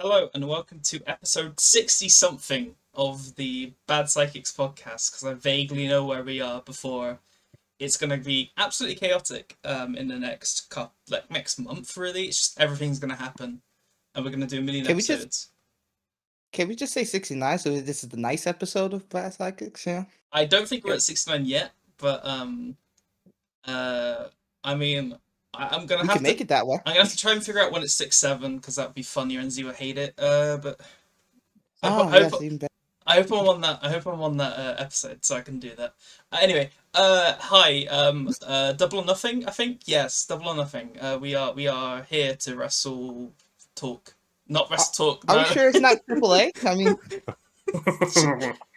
Hello and welcome to episode 60-something of the Bad Psychics podcast, because I vaguely know where we are before it's going to be absolutely chaotic in the next month, really. It's just everything's going to happen and we're going to do a million Can episodes. Can we just say 69 so this is the nice episode of Bad Psychics? Yeah. I don't think we're at 69 yet, but I mean, I'm going to We have can make to it that way. I'm going to have to try and figure out when it's 6-7 because that'd be funnier and Z would hate it. But Yes, even better. I hope I'm on that. I hope I'm on that episode so I can do that. Anyway, hi. Double or Nothing. I think yes, Double or Nothing. We are here to wrestle talk, not wrestle talk. Are No. we sure it's not AAA? I mean,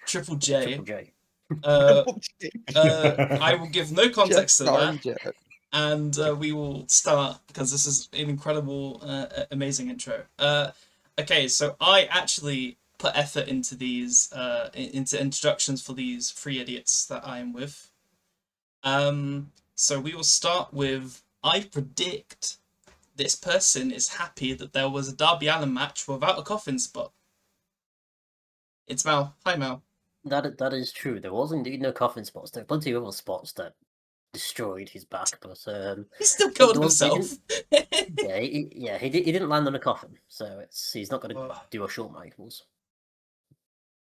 Triple J. Triple J. I will give no context to that, Jet. and we will start because this is an incredible, amazing intro. Okay, so I actually put effort into these, into introductions for these three idiots that I am with. So we will start with, I predict this person is happy that there was a Darby Allin match without a coffin spot. It's Mal. Hi, Mal. That is true. There was indeed no coffin spots. There were plenty of other spots that destroyed his back, but He still killed he himself. he didn't land on a coffin, so he's not going to do a short Michaels.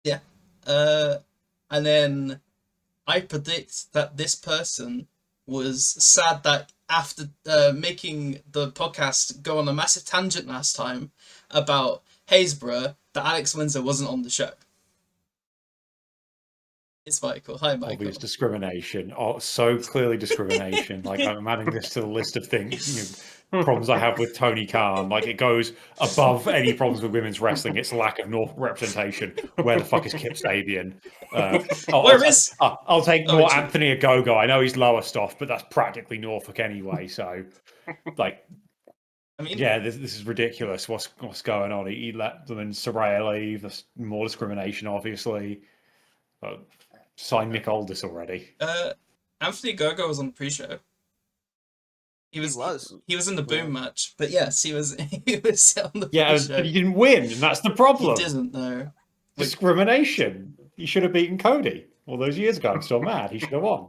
Yeah. And then I predict that this person was sad that after making the podcast go on a massive tangent last time about Haysborough, that Alex Windsor wasn't on the show. It's Michael. Hi, Michael. Obvious discrimination. Oh, so clearly discrimination. Like, I'm adding this to the list of things, problems I have with Tony Khan. Like, it goes above any problems with women's wrestling. It's lack of North representation. Where the fuck is Kip Sabian? I'll take more Anthony Ogogo. I know he's lower stuff, but that's practically Norfolk anyway. So, like, I mean, yeah, this is ridiculous. What's going on? He let them in Soraya leave. There's more discrimination, obviously. But sign Nick Aldis already. Anthony Ogogo was on the pre-show. He was in the Boom match, but yes, he was on the pre-show. But he didn't win, and that's the problem. He didn't, though. Discrimination. He should have beaten Cody all those years ago. I'm still mad. He should have won.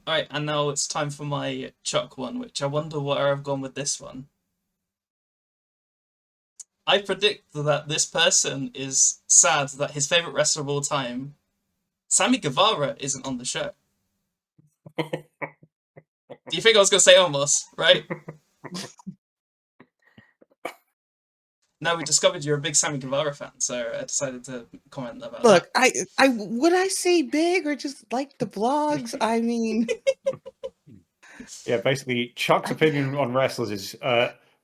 Alright, and now it's time for my Chuck one, which I wonder where I've gone with this one. I predict that this person is sad that his favourite wrestler of all time, Sammy Guevara, isn't on the show. Do you think I was going to say almost, right? No, we discovered you're a big Sammy Guevara fan, so I decided to comment about that. Look, would I say big or just like the vlogs? I mean... Yeah, basically, Chuck's opinion on wrestlers is...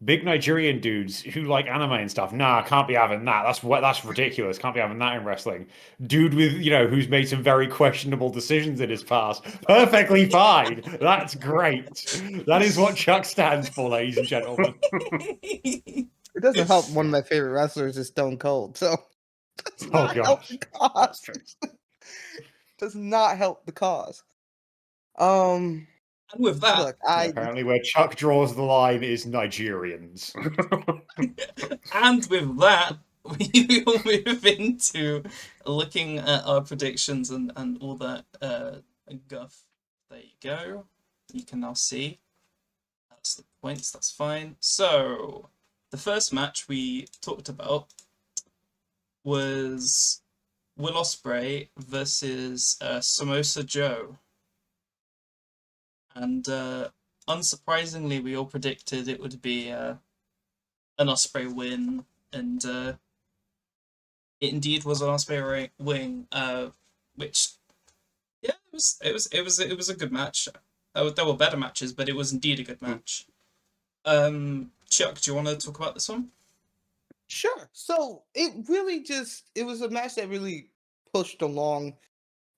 big Nigerian dudes who like anime and stuff. Nah, can't be having that. That's ridiculous. Can't be having that in wrestling. Dude with, who's made some very questionable decisions in his past. Perfectly fine. That's great. That is what Chuck stands for, ladies and gentlemen. It doesn't help one of my favorite wrestlers is Stone Cold, so does not help the cause. Does not help the cause. And with that, look, apparently where Chuck draws the line is Nigerians. And with that, we will move into looking at our predictions and all that guff. There you go. You can now see. That's the points, that's fine. So, the first match we talked about was Will Ospreay versus Samosa Joe. And unsurprisingly, we all predicted it would be an Ospreay win, and it indeed was an Ospreay win. Which, yeah, it was a good match. There were better matches, but it was indeed a good match. Chuck, do you want to talk about this one? Sure. So it was a match that really pushed along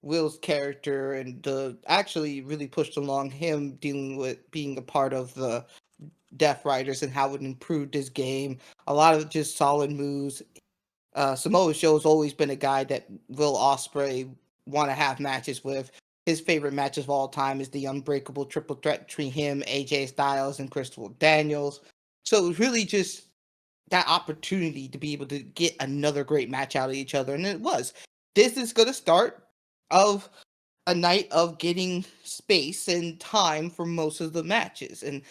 Will's character and actually really pushed along him dealing with being a part of the Death Riders and how it improved his game. A lot of just solid moves. Samoa Joe's always been a guy that Will Ospreay want to have matches with. His favorite matches of all time is the unbreakable triple threat between him, AJ Styles, and Crystal Daniels. So it was really just that opportunity to be able to get another great match out of each other, and it was. This is going to start of a night of getting space and time for most of the matches, and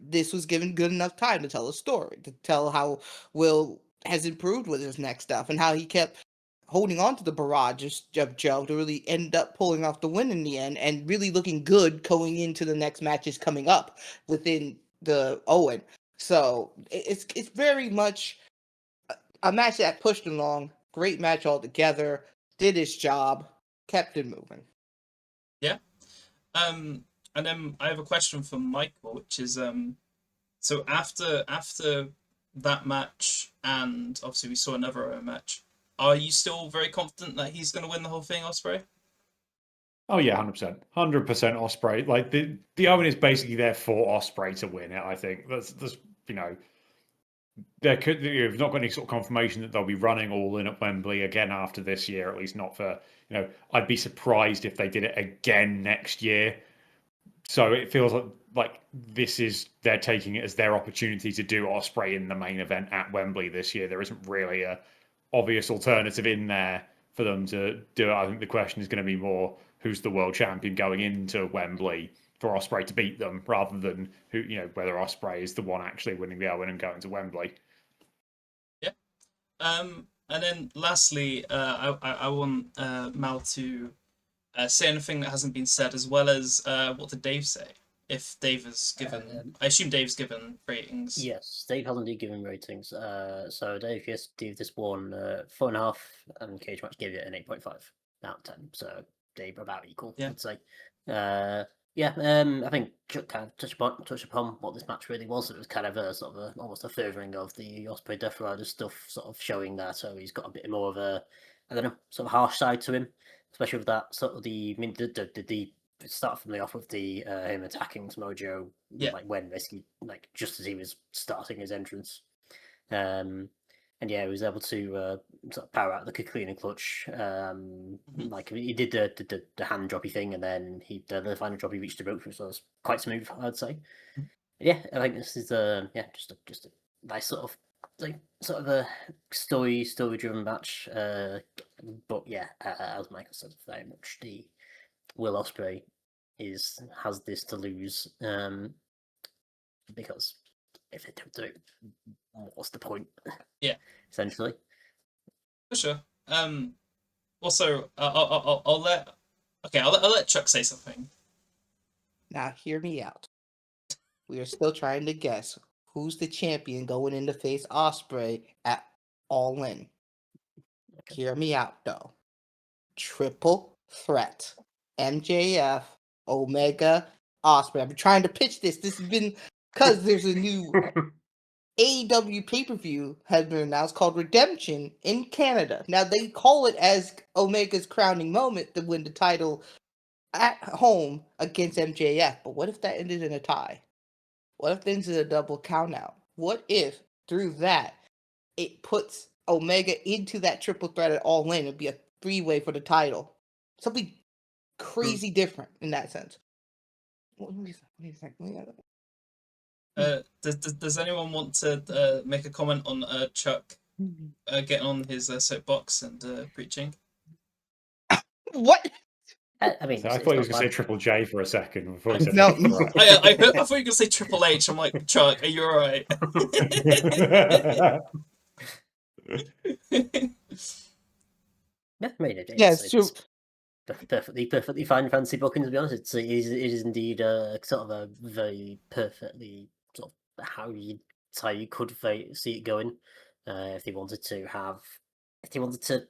this was given good enough time to tell a story, to tell how Will has improved with his next stuff, and how he kept holding on to the barrage of Joe to really end up pulling off the win in the end, and really looking good going into the next matches coming up within the Owen. So it's very much a match that pushed along. Great match altogether. Did his job. Kept it moving. Yeah. And then I have a question for Michael, which is so after that match, and obviously we saw another match. Are you still very confident that he's going to win the whole thing, Ospreay? Oh yeah, 100% Ospreay. Like the Owen is basically there for Ospreay to win it. I think that's you've not got any sort of confirmation that they'll be running All In at Wembley again after this year. At least not for I'd be surprised if they did it again next year. So it feels like they're taking it as their opportunity to do Ospreay in the main event at Wembley this year. There isn't really a obvious alternative in there for them to do it. I think the question is going to be more who's the world champion going into Wembley for Ospreay to beat them, rather than whether Ospreay is the one actually winning the Owen and going to Wembley. Yeah. And then lastly, I want Mal to say anything that hasn't been said, as well as what did Dave say? If Dave has given, I assume Dave's given ratings. Yes, Dave hasn't given ratings. So Dave gave this one 4.5, and Cage Match gave it an 8.5 out of 10. So Dave about equal, Yeah. I'd say. I think Chuck kind of touched upon what this match really was. It was kind of a sort of almost a furthering of the Ospreay Death Rider stuff, sort of showing that. So he's got a bit more of a, I don't know, sort of harsh side to him, especially with that sort of the start from the off with the him attacking Mojo, like when basically like just as he was starting his entrance, and he was able to sort of power out the clean and clutch. Like he did the hand droppy thing, and then the final drop he reached the ropes, which was quite smooth, I'd say. Yeah, I think this is just a nice sort of a story driven match. But yeah, as Michael said, very much the Will Ospreay has this to lose, because if they don't do it, what's the point? Yeah, essentially. For sure. Also, I'll let Chuck say something. Now, hear me out. We are still trying to guess who's the champion going in to face Ospreay at All In. Okay. Hear me out, though. Triple threat. MJF, Omega, Ospreay. I've been trying to pitch this. This has been because there's a new AEW pay-per-view has been announced called Redemption in Canada. Now, they call it as Omega's crowning moment to win the title at home against MJF. But what if that ended in a tie? What if it ends in a double countout? What if, through that, it puts Omega into that triple threat at All In? It'd be a three-way for the title. Something crazy different in that sense. What do you think? Does anyone want to make a comment on Chuck getting on his soapbox and preaching? What? I mean, I thought he was going to say Triple J for a second before he said no. I thought you were going to say Triple H. I'm like, Chuck, are you all right? Yeah, I mean, it's true. Perfectly fine fancy booking, to be honest. It is indeed sort of a very perfectly sort of how you could see it going. If they wanted to,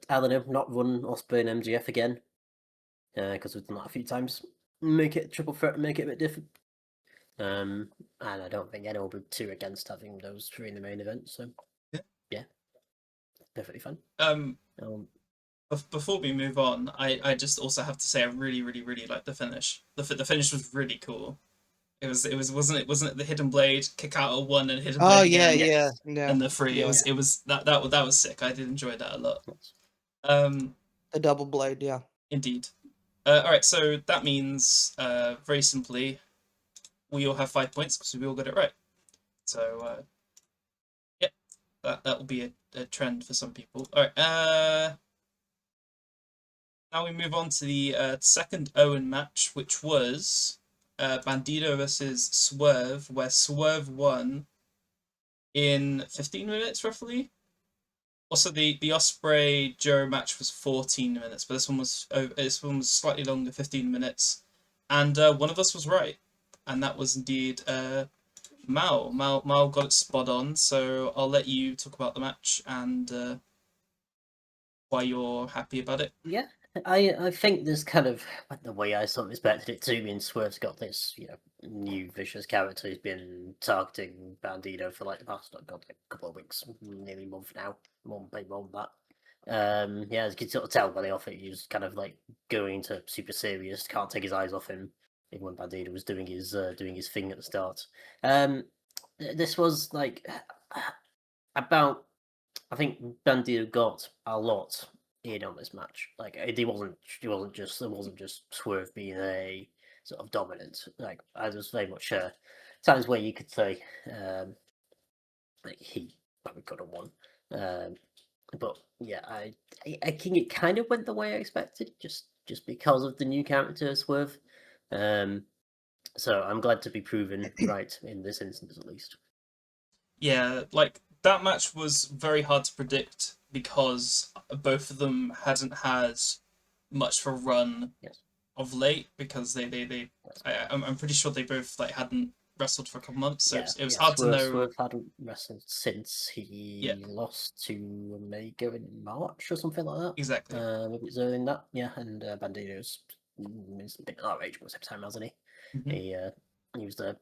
I don't know, not run Ospreay and MGF again, because we've done that a few times. Make it a triple threat and make it a bit different. And I don't think anyone would be too against having those three in the main event. So yeah, perfectly fine. Before we move on, I just also have to say I really like the finish. The finish was really cool. Wasn't it the hidden blade kick out of one and hidden blade again? Yeah. And the three. Yeah. It was that was sick. I did enjoy that a lot. The double blade, yeah. Indeed. All right, so that means very simply, we all have 5 points because we all got it right. So that will be a trend for some people. All right. Now we move on to the second Owen match, which was Bandito versus Swerve, where Swerve won in 15 minutes roughly. Also, the Osprey Joe match was 14 minutes, but this one was slightly longer, 15 minutes, and one of us was right, and that was indeed Mao. Mao got it spot on. So I'll let you talk about the match and why you're happy about it. Yeah, I think this kind of went the way I sort of expected it to. I mean, Swerve's got this, new vicious character who's been targeting Bandito for like the past, a couple of weeks, nearly a month now, maybe more than that. Yeah, as you can sort of tell by the offer, he was kind of like going into super serious, can't take his eyes off him, even when Bandito was doing his thing at the start. This was like about. I think Bandito got a lot in on this match. Like it wasn't just Swerve being a sort of dominant. Like I was very much times where you could say like he probably could have won. But yeah, I think it kind of went the way I expected, just because of the new character Swerve. So I'm glad to be proven right in this instance, at least. Yeah, like that match was very hard to predict because both of them hadn't had much of a run Yes. of late, because I'm pretty sure they both like hadn't wrestled for a couple months, so it was hard to know. Swerve hadn't wrestled since he lost to Omega in March or something like that. Exactly. Maybe it's early in that. Yeah, and Bandito's is a bit our age most of the time, hasn't he? Mhm. He was the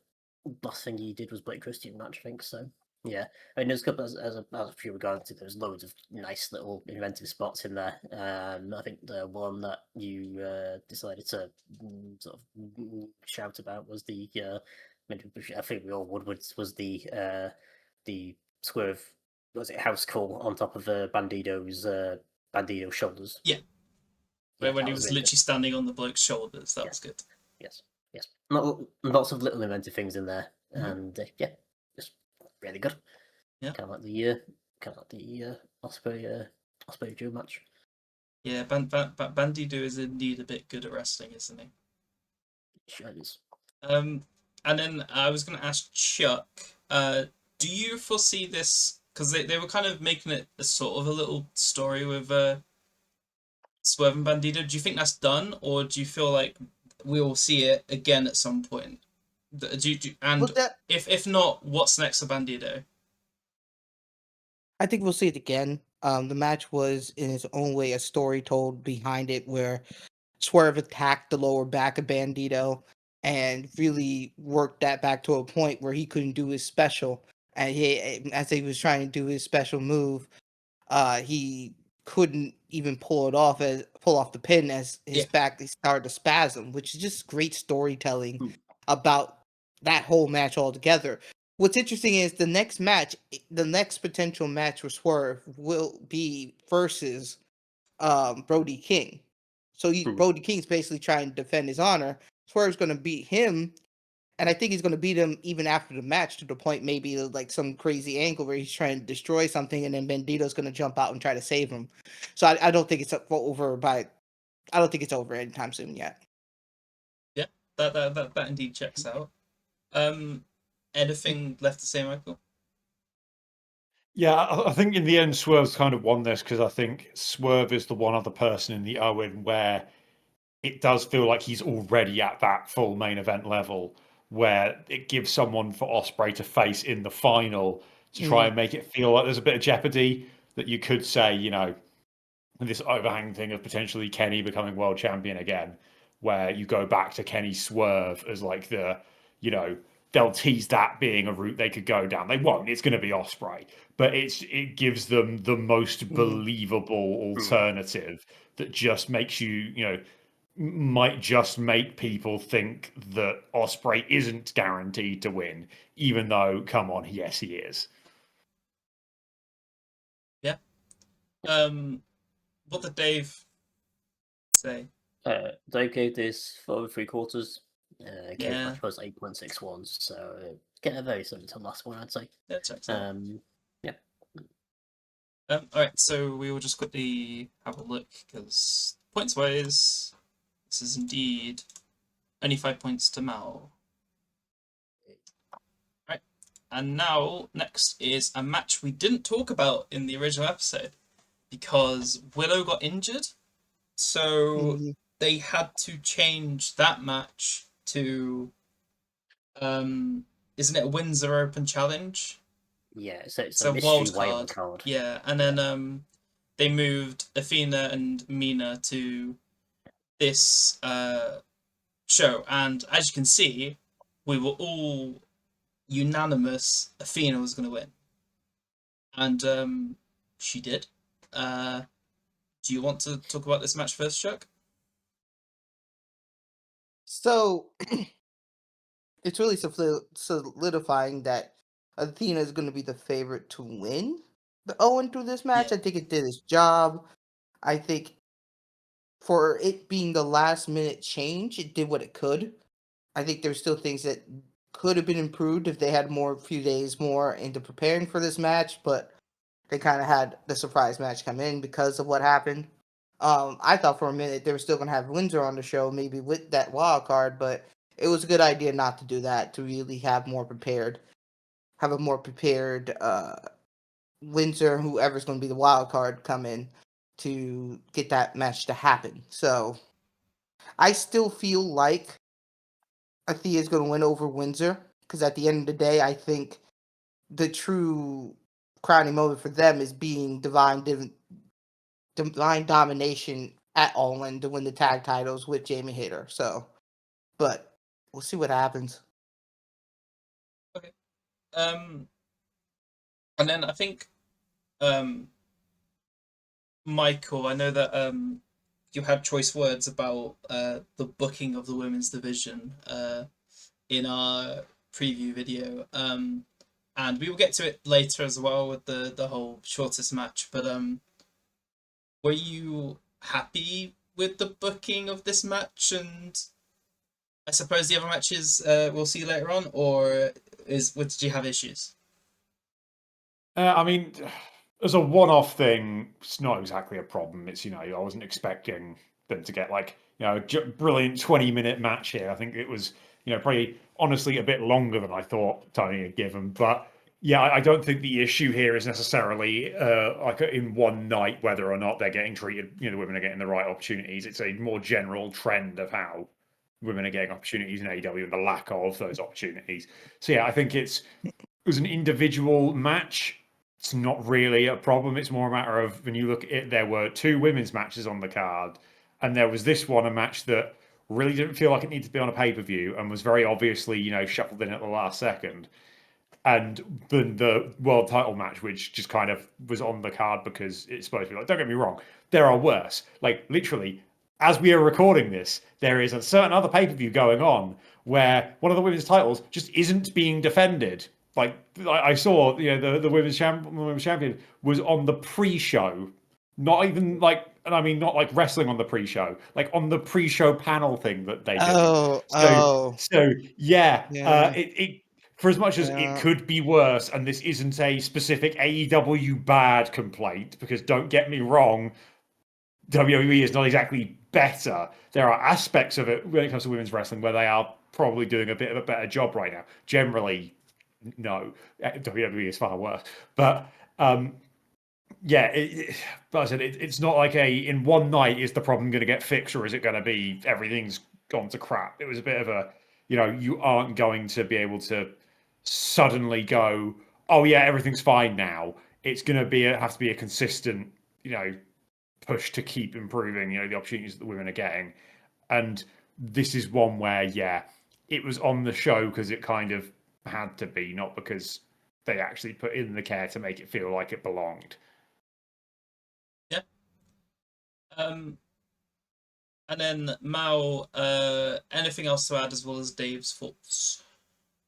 last thing he did was Blake Christian match, I think. So yeah, I mean, there's a couple as a few regards to. There's loads of nice little inventive spots in there. I think the one that you decided to sort of shout about was the. I think we all would was the Swerve. Was it house call on top of Bandito's shoulders? Yeah. When he was literally standing on the bloke's shoulders, that was good. Yes. Lots of little inventive things in there, and yeah, just really good. Yeah. Kind of like the Osprey Joe match. Yeah, Bandito is indeed a bit good at wrestling, isn't he? Sure is. And then I was going to ask Chuck, do you foresee this, because they were kind of making it a sort of a little story with Swerve and Bandito. Do you think that's done, or do you feel like we will see it again at some point? If not, what's next for Bandito? I think we'll see it again. The match was in its own way a story told behind it, where Swerve attacked the lower back of Bandito and really worked that back to a point where he couldn't do his special. And as he was trying to do his special move, he couldn't even pull off the pin, as his back started to spasm, which is just great storytelling about that whole match altogether. What's interesting is the next potential match for Swerve will be versus Brody King. So Brody King's basically trying to defend his honor. Swerve's going to beat him, and I think he's going to beat him even after the match, to the point maybe like some crazy angle where he's trying to destroy something, and then Bandito's going to jump out and try to save him. So I don't think it's over I don't think it's over anytime soon yet. Yeah, that indeed checks out. Anything left to say, Michael? Yeah, I think in the end, Swerve's kind of won this, because I think Swerve is the one other person in the Owen where it does feel like he's already at that full main event level, where it gives someone for Osprey to face in the final to try and make it feel like there's a bit of jeopardy, that you could say, this overhang thing of potentially Kenny becoming world champion again, where you go back to Kenny Swerve as like they'll tease that being a route they could go down. They won't. It's going to be Osprey, but it gives them the most believable alternative that just makes might just make people think that Osprey isn't guaranteed to win, even though, come on, yes, he is. Yeah. What did Dave say? Dave gave this 4 3/4. Cage Yeah. match was 8.61, so get a very similar to the last one, I'd say. Yeah, checks out. Yeah, Alright, so we will just quickly have a look, because points-wise, this is indeed only 5 points to Mal. Right, and now, next is a match we didn't talk about in the original episode, because Willow got injured, so Mhm. they had to change that match to, isn't it a Windsor Open Challenge? Yeah, so it's So a mystery wild wild card. card. Yeah, and then they moved Athena and Mina to this show, and as you can see, we were all unanimous Athena was going to win, and she did. Do you want to talk about this match first, Chuck? So it's really solidifying that Athena is going to be the favorite to win the Owen through this match. Yeah. I think it did its job. I think for it being the last minute change, it did what it could. I think there's still things that could have been improved if they had more few days more into preparing for this match, but they kind of had the surprise match come in because of what happened. I thought for a minute they were still gonna have Windsor on the show, maybe with that wild card, but it was a good idea not to do that. To really have a more prepared Windsor, whoever's going to be the wild card, come in to get that match to happen. So I still feel like Athea is going to win over Windsor because at the end of the day, I think the true crowning moment for them is being divine domination at All In to win the tag titles with Jamie Hayter. So, but we'll see what happens. Okay. And then I think um Michael, I know that you had choice words about the booking of the women's division in our preview video. And we will get to it later as well with the whole shortest match. But were you happy with the booking of this match, and I suppose the other matches we'll see later on, or did you have issues? I mean, as a one-off thing, it's not exactly a problem. It's, I wasn't expecting them to get like, a brilliant 20-minute match here. I think it was, probably honestly a bit longer than I thought Tony had given. But yeah, I don't think the issue here is necessarily like in one night whether or not they're getting treated, the women are getting the right opportunities. It's a more general trend of how women are getting opportunities in AEW and the lack of those opportunities. So yeah, I think it was an individual match. It's not really a problem. It's more a matter of when you look at it, there were two women's matches on the card, and there was this one, a match that really didn't feel like it needed to be on a pay per view and was very obviously, shuffled in at the last second. And then the world title match, which just kind of was on the card because it's supposed to be like, don't get me wrong, there are worse. Like, literally, as we are recording this, there is a certain other pay per view going on where one of the women's titles just isn't being defended. Like, I saw, the women's champion was on the pre-show, not even like, and I mean not like wrestling on the pre-show, like on the pre-show panel thing that they do. So, Oh, so yeah, yeah, it for as much as it yeah. could be worse, and this isn't a specific AEW bad complaint, because don't get me wrong, WWE is not exactly better. There are aspects of it when it comes to women's wrestling where they are probably doing a bit of a better job right now. Generally, no, WWE is far worse. But yeah, but I said it's not like in one night is the problem going to get fixed, or is it going to be everything's gone to crap. It was a bit of a, you aren't going to be able to suddenly go, oh yeah, everything's fine now. It's going to have to be a consistent, push to keep improving, the opportunities that the women are getting. And this is one where, yeah, it was on the show because it kind of had to be, not because they actually put in the care to make it feel like it belonged. Yeah. And then Mal, anything else to add as well as Dave's thoughts?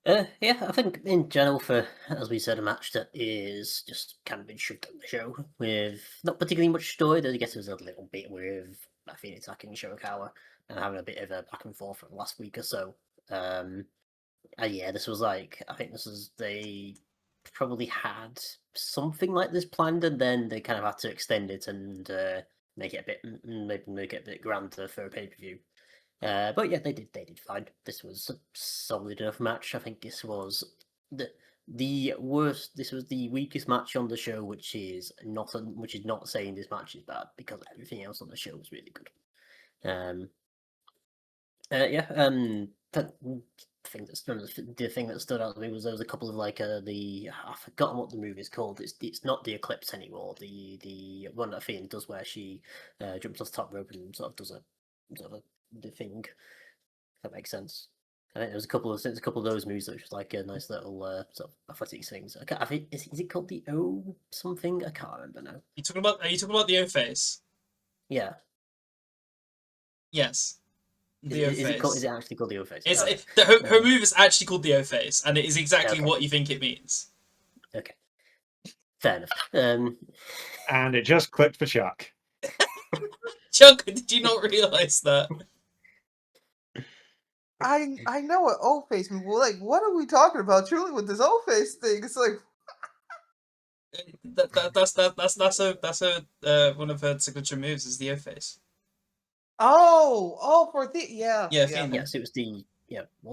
Yeah, I think in general, for as we said, a match that is just kind of been shoved on the show with not particularly much story. I guess there was a little bit with Athena attacking Shirakawa and having a bit of a back and forth from last week or so. Yeah, this was like, I think this is the probably had something like this planned, and then they kind of had to extend it and make it a bit, maybe make it a bit grander for a pay-per-view. But yeah, they did fine. This was a solid enough match. I think this was the worst. This was the weakest match on the show, which is not saying this match is bad, because everything else on the show was really good. The thing that stood out to me was there was a couple of like I've forgotten what the movie is called. It's not the Eclipse anymore. The one that Fiend does where she jumps off the top rope and sort of does the thing. If that makes sense. I think there's a couple of those moves which was like a nice little sort of athletic things. I think is it called the O something? I can't remember now. Are you talking about the O face? Yeah. Yes. Is it actually called the O face? Her move is actually called the O face, and it is exactly Okay. what you think it means. Okay. Fair enough. And it just clicked for Chuck. Chuck, did you not realise that? I know what O face means. Well, like, what are we talking about? Truly, with this O face thing, it's like That's one of her signature moves is the O face. for the Yeah, Fiend. Yes, it was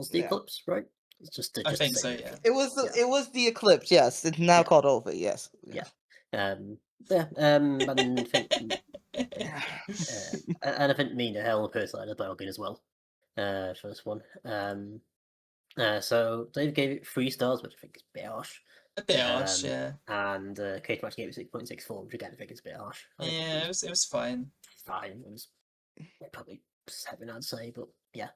the Eclipse, right? It's just I think so. Yeah. It was the Eclipse. Yes, it's now called Ova. Yes. Yeah. And I think Mina Hell personally had a bargain as well. For this one. So Dave gave it 3 stars, which I think is a bit harsh. A bit harsh, yeah. And Kate Match gave it 6.64, which again I think is a bit harsh. Yeah, it was fine. Fine. It was probably 7, I'd say, but yeah.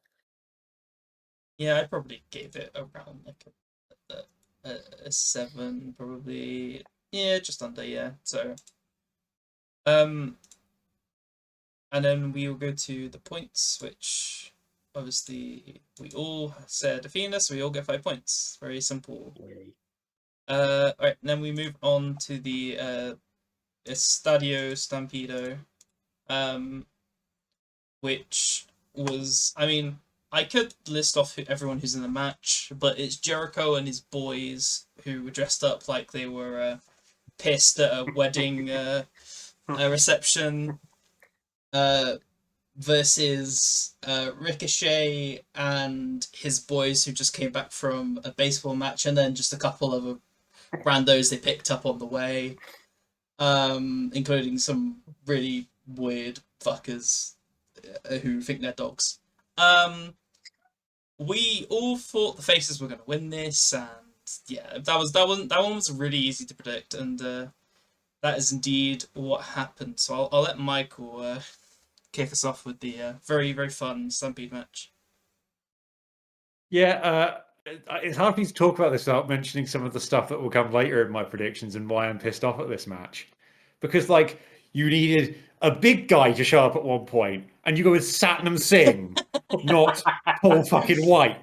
Yeah, I probably gave it around like a 7, probably. Yeah, just under. Yeah. So, and then we will go to the points, which obviously we all said Athena, so we all get 5 points. Very simple. Yay. Alright, then we move on to the Estadio Stampedo, which was, I mean, I could list off everyone who's in the match, but it's Jericho and his boys who were dressed up like they were pissed at a wedding a reception, versus Ricochet and his boys who just came back from a baseball match, and then just a couple of randos they picked up on the way, including some really weird fuckers who think they're dogs. We all thought the faces were going to win this, and yeah, that one was really easy to predict, and that is indeed what happened. So I'll let Michael kick us off with the very, very fun Stampede match. Yeah, it's hard for me to talk about this without mentioning some of the stuff that will come later in my predictions and why I'm pissed off at this match. Because, like, you needed a big guy to show up at one point, and you go with Satnam Singh, not Paul fucking Wight.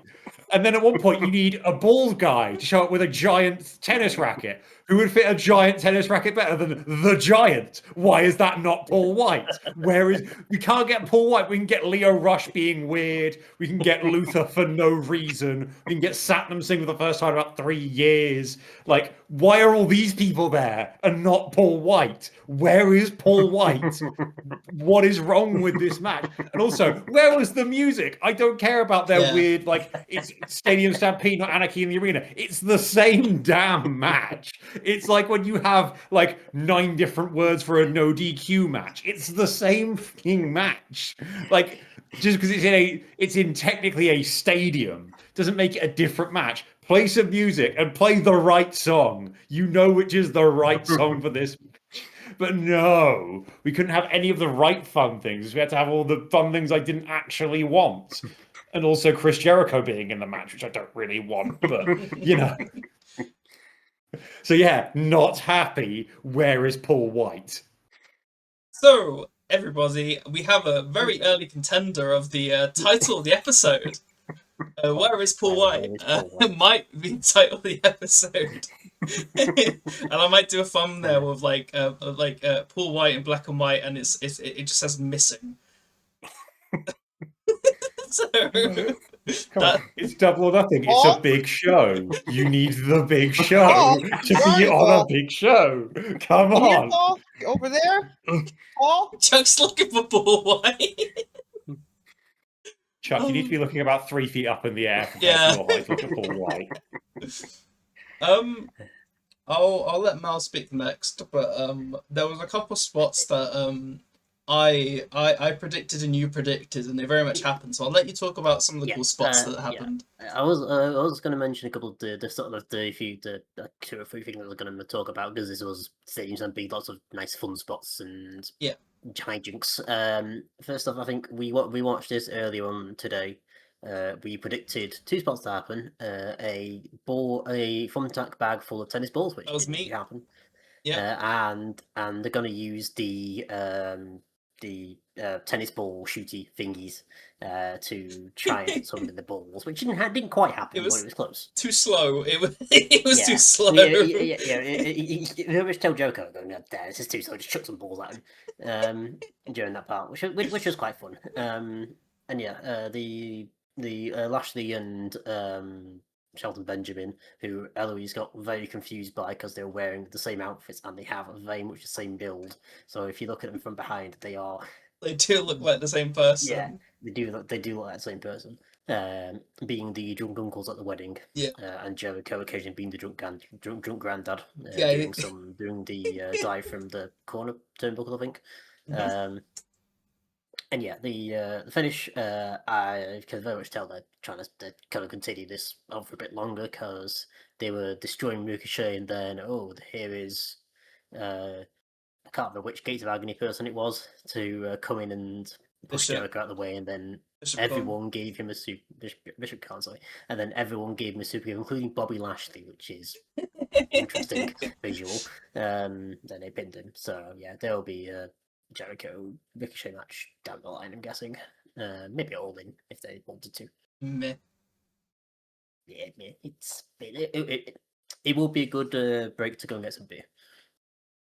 And then at one point, you need a bald guy to show up with a giant tennis racket. Who would fit a giant tennis racket better than the Giant? Why is that not Paul Wight? We can't get Paul Wight. We can get Leo Rush being weird. We can get Luther for no reason. We can get Satnam Singh for the first time in about 3 years. Like, why are all these people there and not Paul Wight? Where is Paul Wight? What is wrong with this match? And also, where was the music? I don't care about their weird, like, it's Stadium Stampede, not Anarchy in the Arena. It's the same damn match. It's like when you have like 9 different words for a no DQ match. It's the same fucking match. Like, just because it's in technically a stadium doesn't make it a different match. Play some music and play the right song. You know which is the right song for this. But no, we couldn't have any of the right fun things. We had to have all the fun things I didn't actually want. And also Chris Jericho being in the match, which I don't really want, but you know. So yeah, not happy. Where is Paul Wight? So, everybody, we have a very early contender of the title of the episode. Where is Paul Wight? Might be the title of the episode. And I might do a thumbnail with like Paul Wight in black and white, and it just says missing. So Come That- on, it's Double or Nothing. It's a Paul? big show. You need the big show Paul, to where are be you, on a Paul? big show. Come You here, on. Paul? You over there? Paul? Chuck's looking for Paul White. Chuck, you need to be looking about 3 feet up in the air compared Yeah. to your height. Look at Paul White. I'll let Mal speak next, but there was a couple spots that I predicted and you predicted, and they very much happened. So I'll let you talk about some of the cool spots that happened. I was going to mention a couple of the sort of the 2 or 3 things I was going to talk about, because this was seems to be lots of nice fun spots and hijinks. First off, I think we watched this earlier on today. We predicted 2 spots to happen. A thumbtack bag full of tennis balls, which That was didn't me. really happen. Yeah. And they're going to use the tennis ball shooty thingies to try and hit someone in the balls, which didn't quite happen, but it was close. Too slow. It was too slow. Yeah. Rich tell Joko going, "No, this is too slow." Just chuck some balls at him during that part, which was quite fun. And yeah, the Lashley and Shelton Benjamin, who Eloise got very confused by because they were wearing the same outfits and they have very much the same build. So if you look at them from behind, they do look like the same person. Yeah, they do look like the same person. Being the drunk uncles at the wedding, and Jericho occasionally being the drunk granddad, doing the dive from the corner turnbuckle, I think. And yeah, the finish, I can very much tell they're trying to kind of continue this on for a bit longer, because they were destroying Ricochet, and then here is I can't remember which Gates of Agony person it was to come in and push Jericho out of the way, and then everyone gave him a Bishop Khan, sorry, and then everyone gave him a super, including Bobby Lashley, which is interesting visual. Then they pinned him, so yeah, there'll be a Jericho Ricochet match down the line, I'm guessing. Maybe all in if they wanted to. Meh. Yeah, it will be a good break to go and get some beer.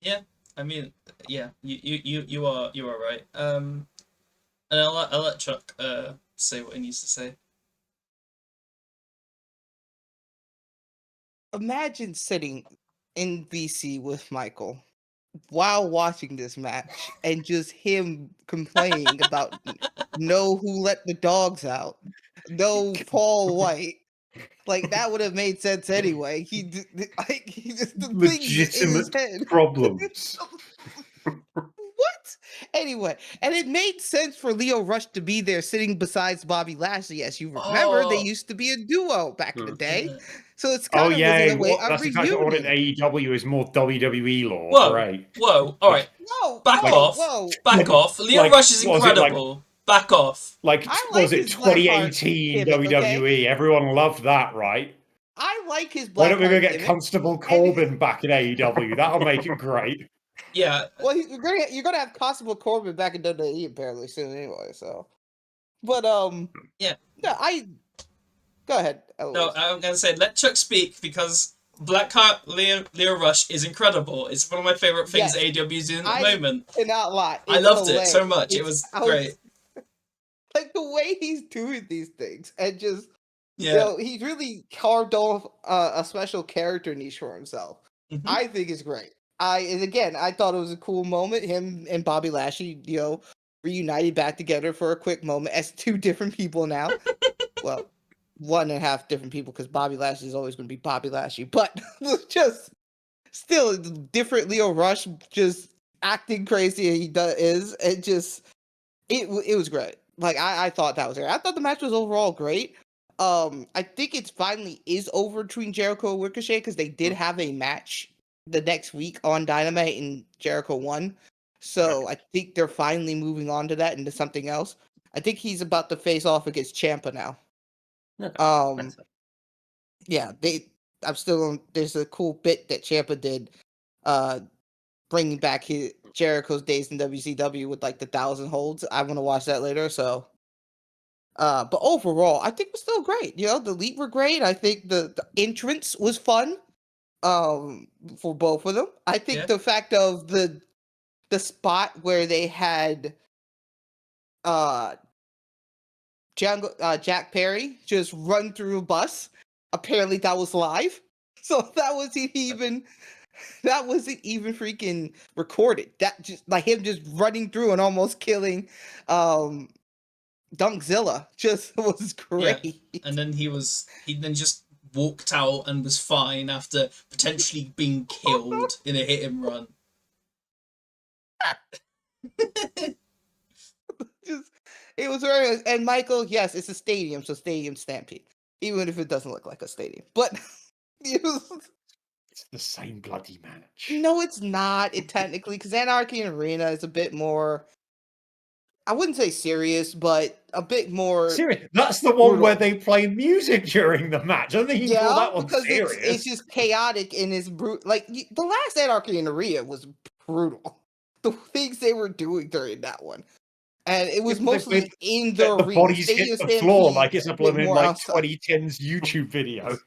Yeah, I mean, yeah, you are right. And I'll let Chuck say what he needs to say. Imagine sitting in BC with Michael while watching this match and just him complaining about no who let the dogs out, no Paul White. Like that would have made sense anyway. He just the things in his head. Problems. What? Anyway, and it made sense for Lio Rush to be there sitting besides Bobby Lashley. As you remember, they used to be a duo back in the day. So it's kind of was in a way a that's exactly what in reunion. AEW is more WWE lore. Great. Whoa, all right. Whoa, Back off. Lio Rush is incredible. Back off. Was it 2018 WWE? Okay? Everyone loved that, right? I like his black. Why don't we go get Constable Corbin back in AEW? That'll make it great. Yeah. Well, you're gonna have Constable Corbin back in WWE apparently soon anyway. So, but yeah. No, go ahead. Eloise. No, I'm gonna say let Chuck speak, because Blackheart Lio Rush is incredible. It's one of my favorite things AEW is doing at the moment. I cannot lie. I loved it so much. It was great. Like the way he's doing these things and just he's really carved off a special character niche for himself. Mm-hmm. I think it's great. And again, I thought it was a cool moment. Him and Bobby Lashley, reunited back together for a quick moment as 2 different people now. Well, 1.5 different people, because Bobby Lashley is always going to be Bobby Lashley, but just still different. Lio Rush just acting crazy he is. It just it was great. Like I thought that was great. I thought the match was overall great. I think it's finally is over between Jericho and Ricochet, because they did have a match the next week on Dynamite and Jericho won. So I think they're finally moving on to that into something else. I think he's about to face off against Ciampa now. Yeah, there's a cool bit that Ciampa did, bringing back Jericho's days in WCW with like the 1,000 holds. I want to watch that later. So, but overall, I think it was still great. The Elite were great. I think the entrance was fun. For both of them, I think the fact of the spot where they had Jack Perry just run through a bus. Apparently that was live. So that wasn't even freaking recorded. That just like him just running through and almost killing Dunkzilla just was great. And then he then just walked out and was fine after potentially being killed in a hit and run. Just it was very and Michael, yes, it's a stadium, so stadium stampede. Even if it doesn't look like a stadium. But it was It's the same bloody match. no, it's not. It technically because Anarchy Arena is a bit more I wouldn't say serious, but a bit more Serious. That's the one brutal. where they play music during the match. I don't think you can call that one because serious. it's just chaotic and it's brutal. Like the last Anarchy in Arena was brutal. The things they were doing during that one, and it was mostly in the the arena. bodies Stadium hit the floor Stampede like it's a was blooming more like outside. 2010's YouTube video.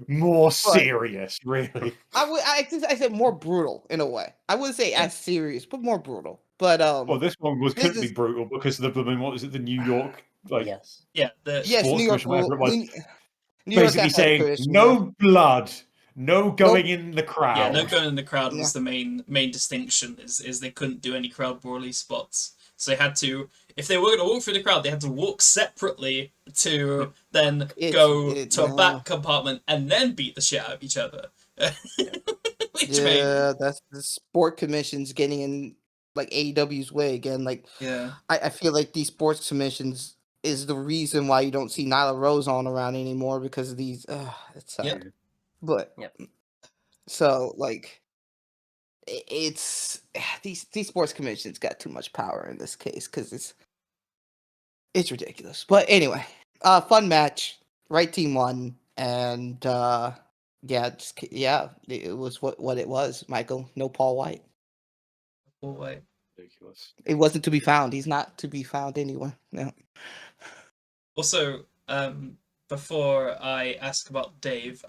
More serious, really. I said more brutal in a way. I wouldn't say as serious, but more brutal. But Well, this one was this couldn't be is- brutal because of the blooming what was it, the New York Yes. Yeah, the yes, sports New York commission, whatever it was, New York basically Athletic saying Commission, no blood, no going in the crowd. yeah, no going in the crowd Yeah. was the main distinction. Is they couldn't do any crowd brawly spots, so they had to. If they were going to walk through the crowd, they had to walk separately to then go to a back compartment and then beat the shit out of each other. Which made that's the sport commissions getting in like AEW's way again. Like yeah. I feel like these sports commissions is the reason why you don't see Nyla Rose on around anymore because of these. It's sad. Yep. But Yep. so like it's these sports commissions got too much power in this case because it's ridiculous. But anyway, fun match. Right team won, and it was what it was. Michael, no Paul White. Oh, wait. Ridiculous. It wasn't to be found. He's not to be found anywhere. No. Also, before I ask about Dave,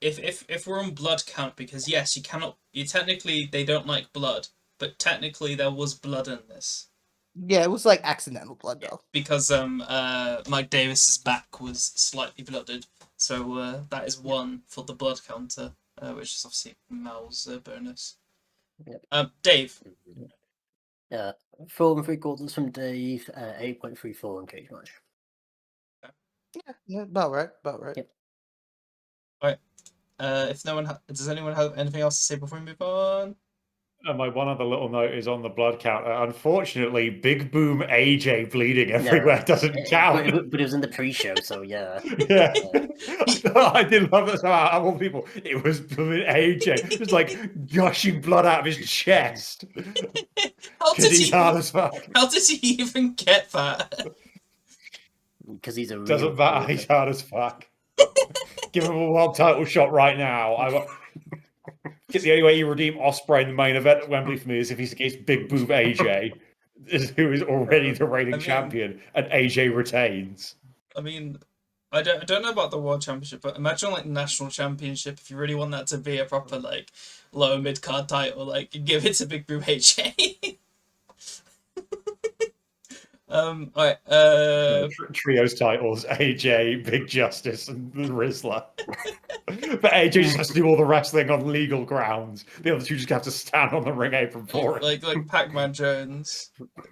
if we're on blood count, because yes, you technically they don't like blood, but technically there was blood in this. Yeah, it was like accidental blood though. Because Mike Davis's back was slightly blooded, so that is one for the blood counter, which is obviously Mal's bonus. Yep. Dave. 4 3/4 from Dave, 8.34 in cage match. Yeah, about right. Yep. If no one does anyone have anything else to say before we move on? And my one other little note is on the blood counter. Unfortunately, Big Boom AJ bleeding everywhere doesn't count. But it was in the pre-show, so yeah. Yeah. I did love that. So out of all people, it was blooming AJ. Just like gushing blood out of his chest. Because he's hard as fuck. How did he even get that? Because he's a real Doesn't matter. He's hard as fuck. Give him a world title shot right now. The only way you redeem Ospreay in the main event at Wembley for me is if he's against Big Boom AJ, who is already the reigning champion, and AJ retains. I mean, I don't know about the World Championship, but imagine like national championship if you really want that to be a proper like lower mid card title, like you give it to Big Boom AJ. Alright, Trios titles, AJ, Big Justice, and the Rizzler. But AJ just has to do all the wrestling on legal grounds. The other two just have to stand on the ring apron for it. like Pac-Man Jones,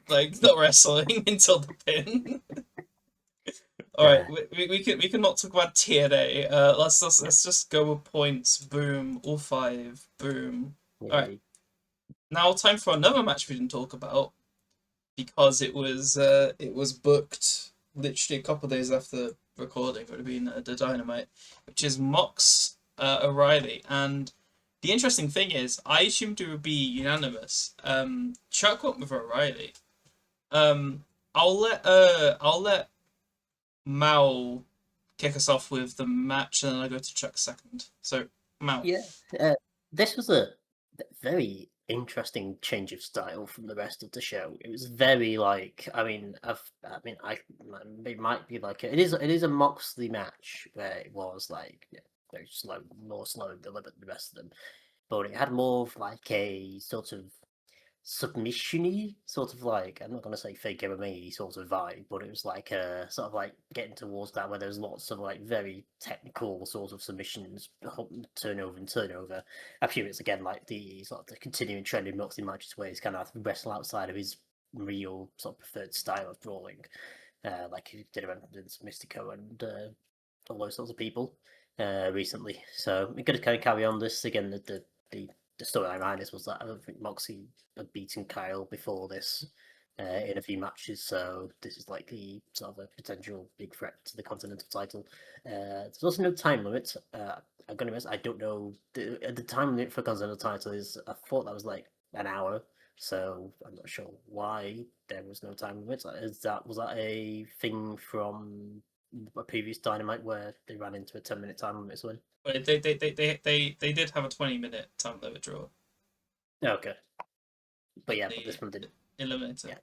like not wrestling until the pin. Alright, we can not talk about TNA. Let's just go with points. Boom, all 5. Boom. Alright. Now time for another match we didn't talk about. Because it was booked literally a couple of days after recording. It would have been the Dynamite, which is Mox O'Reilly. And the interesting thing is, I assumed it would be unanimous. Chuck went with O'Reilly. I'll let Mal kick us off with the match, and then I go to Chuck second. So Mal. Yeah, this was a very interesting change of style from the rest of the show. It was very like, it might be like it is a Moxley match where it was like very slow, more slow and deliberate than the rest of them, but it had more of like a sort of submission-y, sort of like, I'm not going to say fake MMA sort of vibe, but it was like sort of like getting towards that where there's lots of like very technical sort of submissions, turnover and turnover. I presume it's again like the sort of the continuing trend in Moxley matches where he's kind of wrestle outside of his real sort of preferred style of brawling, like he did around Mystico and all those sorts of people recently. So we're going to kind of carry on this again. The storyline behind this was that I don't think Moxie had beaten Kyle before this in a few matches, so this is like the sort of a potential big threat to the Continental title. There's also no time limit. I'm going to miss. I don't know. The time limit for Continental title is. I thought that was like an hour, so I'm not sure why there was no time limit. Was that a thing from a previous Dynamite where they ran into a 10-minute time limit? So But they did have a 20-minute time limit draw. okay, but yeah, but this one didn't. Eliminated. Yeah.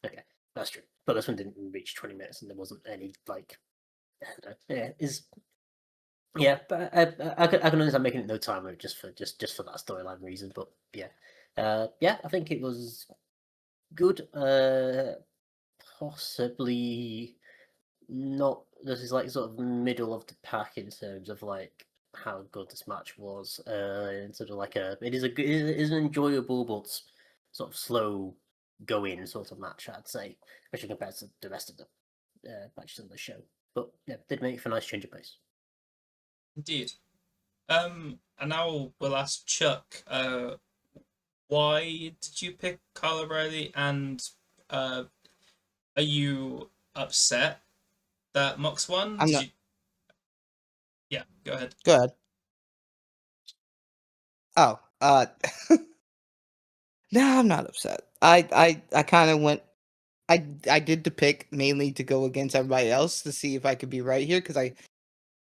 Okay, that's true. But this one didn't reach 20 minutes, and there wasn't any like. I don't know. Yeah, yeah, but I can understand making it no time limit just for that storyline reason. But yeah, I think it was good. Possibly not. This is like sort of middle of the pack in terms of like how good this match was. In sort of like it is an enjoyable but sort of slow going sort of match, I'd say, especially compared to the rest of the matches on the show. But yeah, did make for a nice change of pace. Indeed. And now we'll ask Chuck. Why did you pick Kyle O'Reilly, and are you upset that Mox won? I'm not. Yeah, go ahead. Go ahead. Oh, no, I'm not upset. I kind of went. I did the pick mainly to go against everybody else to see if I could be right here because I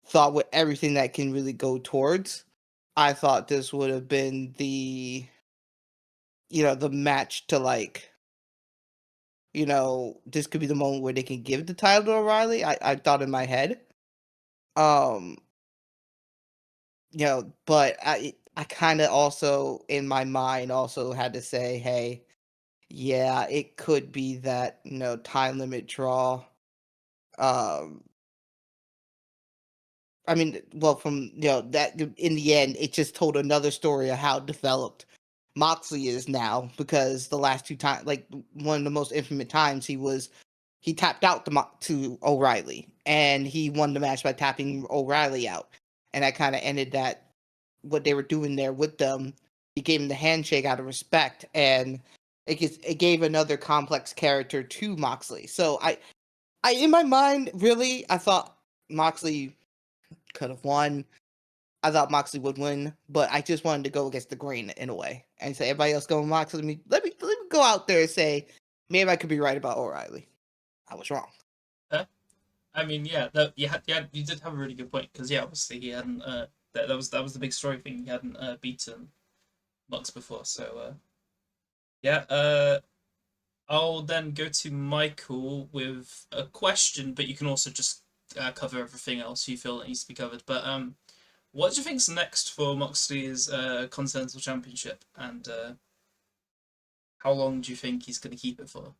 thought with everything that can really go towards, I thought this would have been the match to like, this could be the moment where they can give the title to O'Reilly. I thought in my head, but I kind of also in my mind also had to say, hey, yeah, it could be that time limit draw. I mean, well, from that in the end, it just told another story of how developed Moxley is now because the last two times, like one of the most infamous times, he tapped out to O'Reilly and he won the match by tapping O'Reilly out, and that kind of ended that what they were doing there with them. He gave him the handshake out of respect, and it gave another complex character to Moxley. So I in my mind, really, I thought Moxley could have won. I thought Moxley would win, but I just wanted to go against the grain in a way and say everybody else going Moxley. Let me go out there and say maybe I could be right about O'Reilly. I was wrong. I mean, yeah, you did have a really good point because obviously he hadn't. That was the big story thing. He hadn't beaten Mox before, so I'll then go to Michael with a question, but you can also just cover everything else you feel that needs to be covered. But what do you think's next for Moxley's Continental Championship, and how long do you think he's going to keep it for?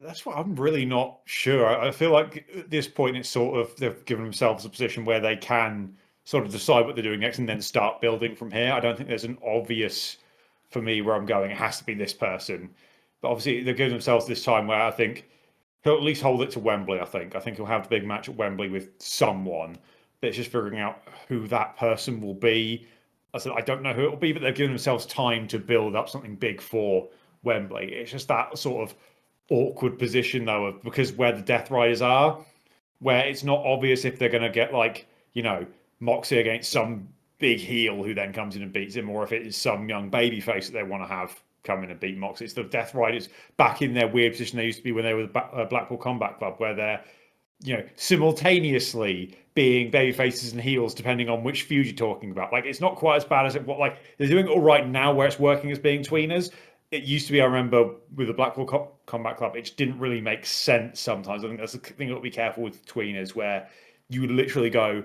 That's what I'm really not sure. I feel like at this point it's sort of they've given themselves a position where they can sort of decide what they're doing next and then start building from here. I don't think there's an obvious for me where I'm going. It has to be this person, but obviously they've given themselves this time where I think he'll at least hold it to Wembley. I think he'll have the big match at Wembley with someone. But it's just figuring out who that person will be. I said I don't know who it will be, but they've given themselves time to build up something big for Wembley. It's just that sort of awkward position though of because where the Death Riders are, where it's not obvious if they're going to get like Moxie against some big heel who then comes in and beats him, or if it is some young baby face that they want to have come in and beat Moxie. It's the Death Riders back in their weird position they used to be when they were the Blackpool Combat Club, where they're simultaneously being baby faces and heels depending on which feud you're talking about. Like it's not quite as bad as they're doing it all right now where it's working as being tweeners. It used to be, I remember, with the Blackpool Combat Club, it just didn't really make sense sometimes. I think that's the thing you've got to be careful with tweeners, where you would literally go,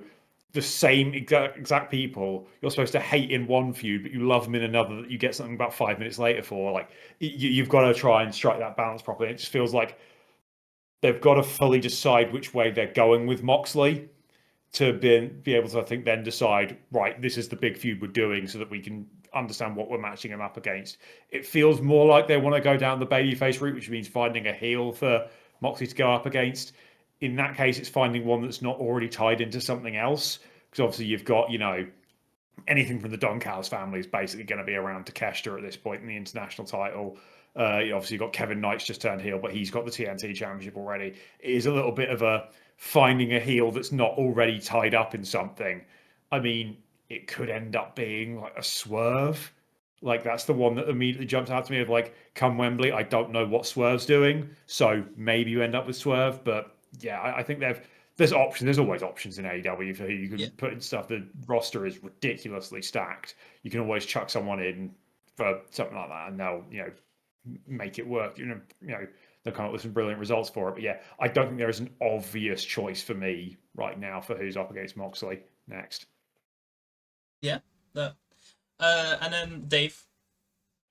the same exact people you're supposed to hate in one feud, but you love them in another that you get something about 5 minutes later for. Like, you've got to try and strike that balance properly. It just feels like they've got to fully decide which way they're going with Moxley to be able to, I think, then decide, right, this is the big feud we're doing so that we can understand what we're matching him up against. It feels more like they want to go down the babyface route, which means finding a heel for Moxley to go up against. In that case, it's finding one that's not already tied into something else. Because obviously you've got, anything from the Don Callis family is basically going to be around Takeshita at this point in the international title. Obviously, you've got Kevin Knight's just turned heel, but he's got the TNT Championship already. It is a little bit of a finding a heel that's not already tied up in something. I mean, it could end up being like a Swerve. Like, that's the one that immediately jumps out to me of like, come Wembley, I don't know what Swerve's doing, so maybe you end up with Swerve. But yeah, I think there's options. There's always options in AEW for who you can put in stuff. The roster is ridiculously stacked. You can always chuck someone in for something like that, and they'll make it work. They'll come up with some brilliant results for it. But yeah, I don't think there is an obvious choice for me right now for who's up against Moxley next. Yeah, that. And then Dave.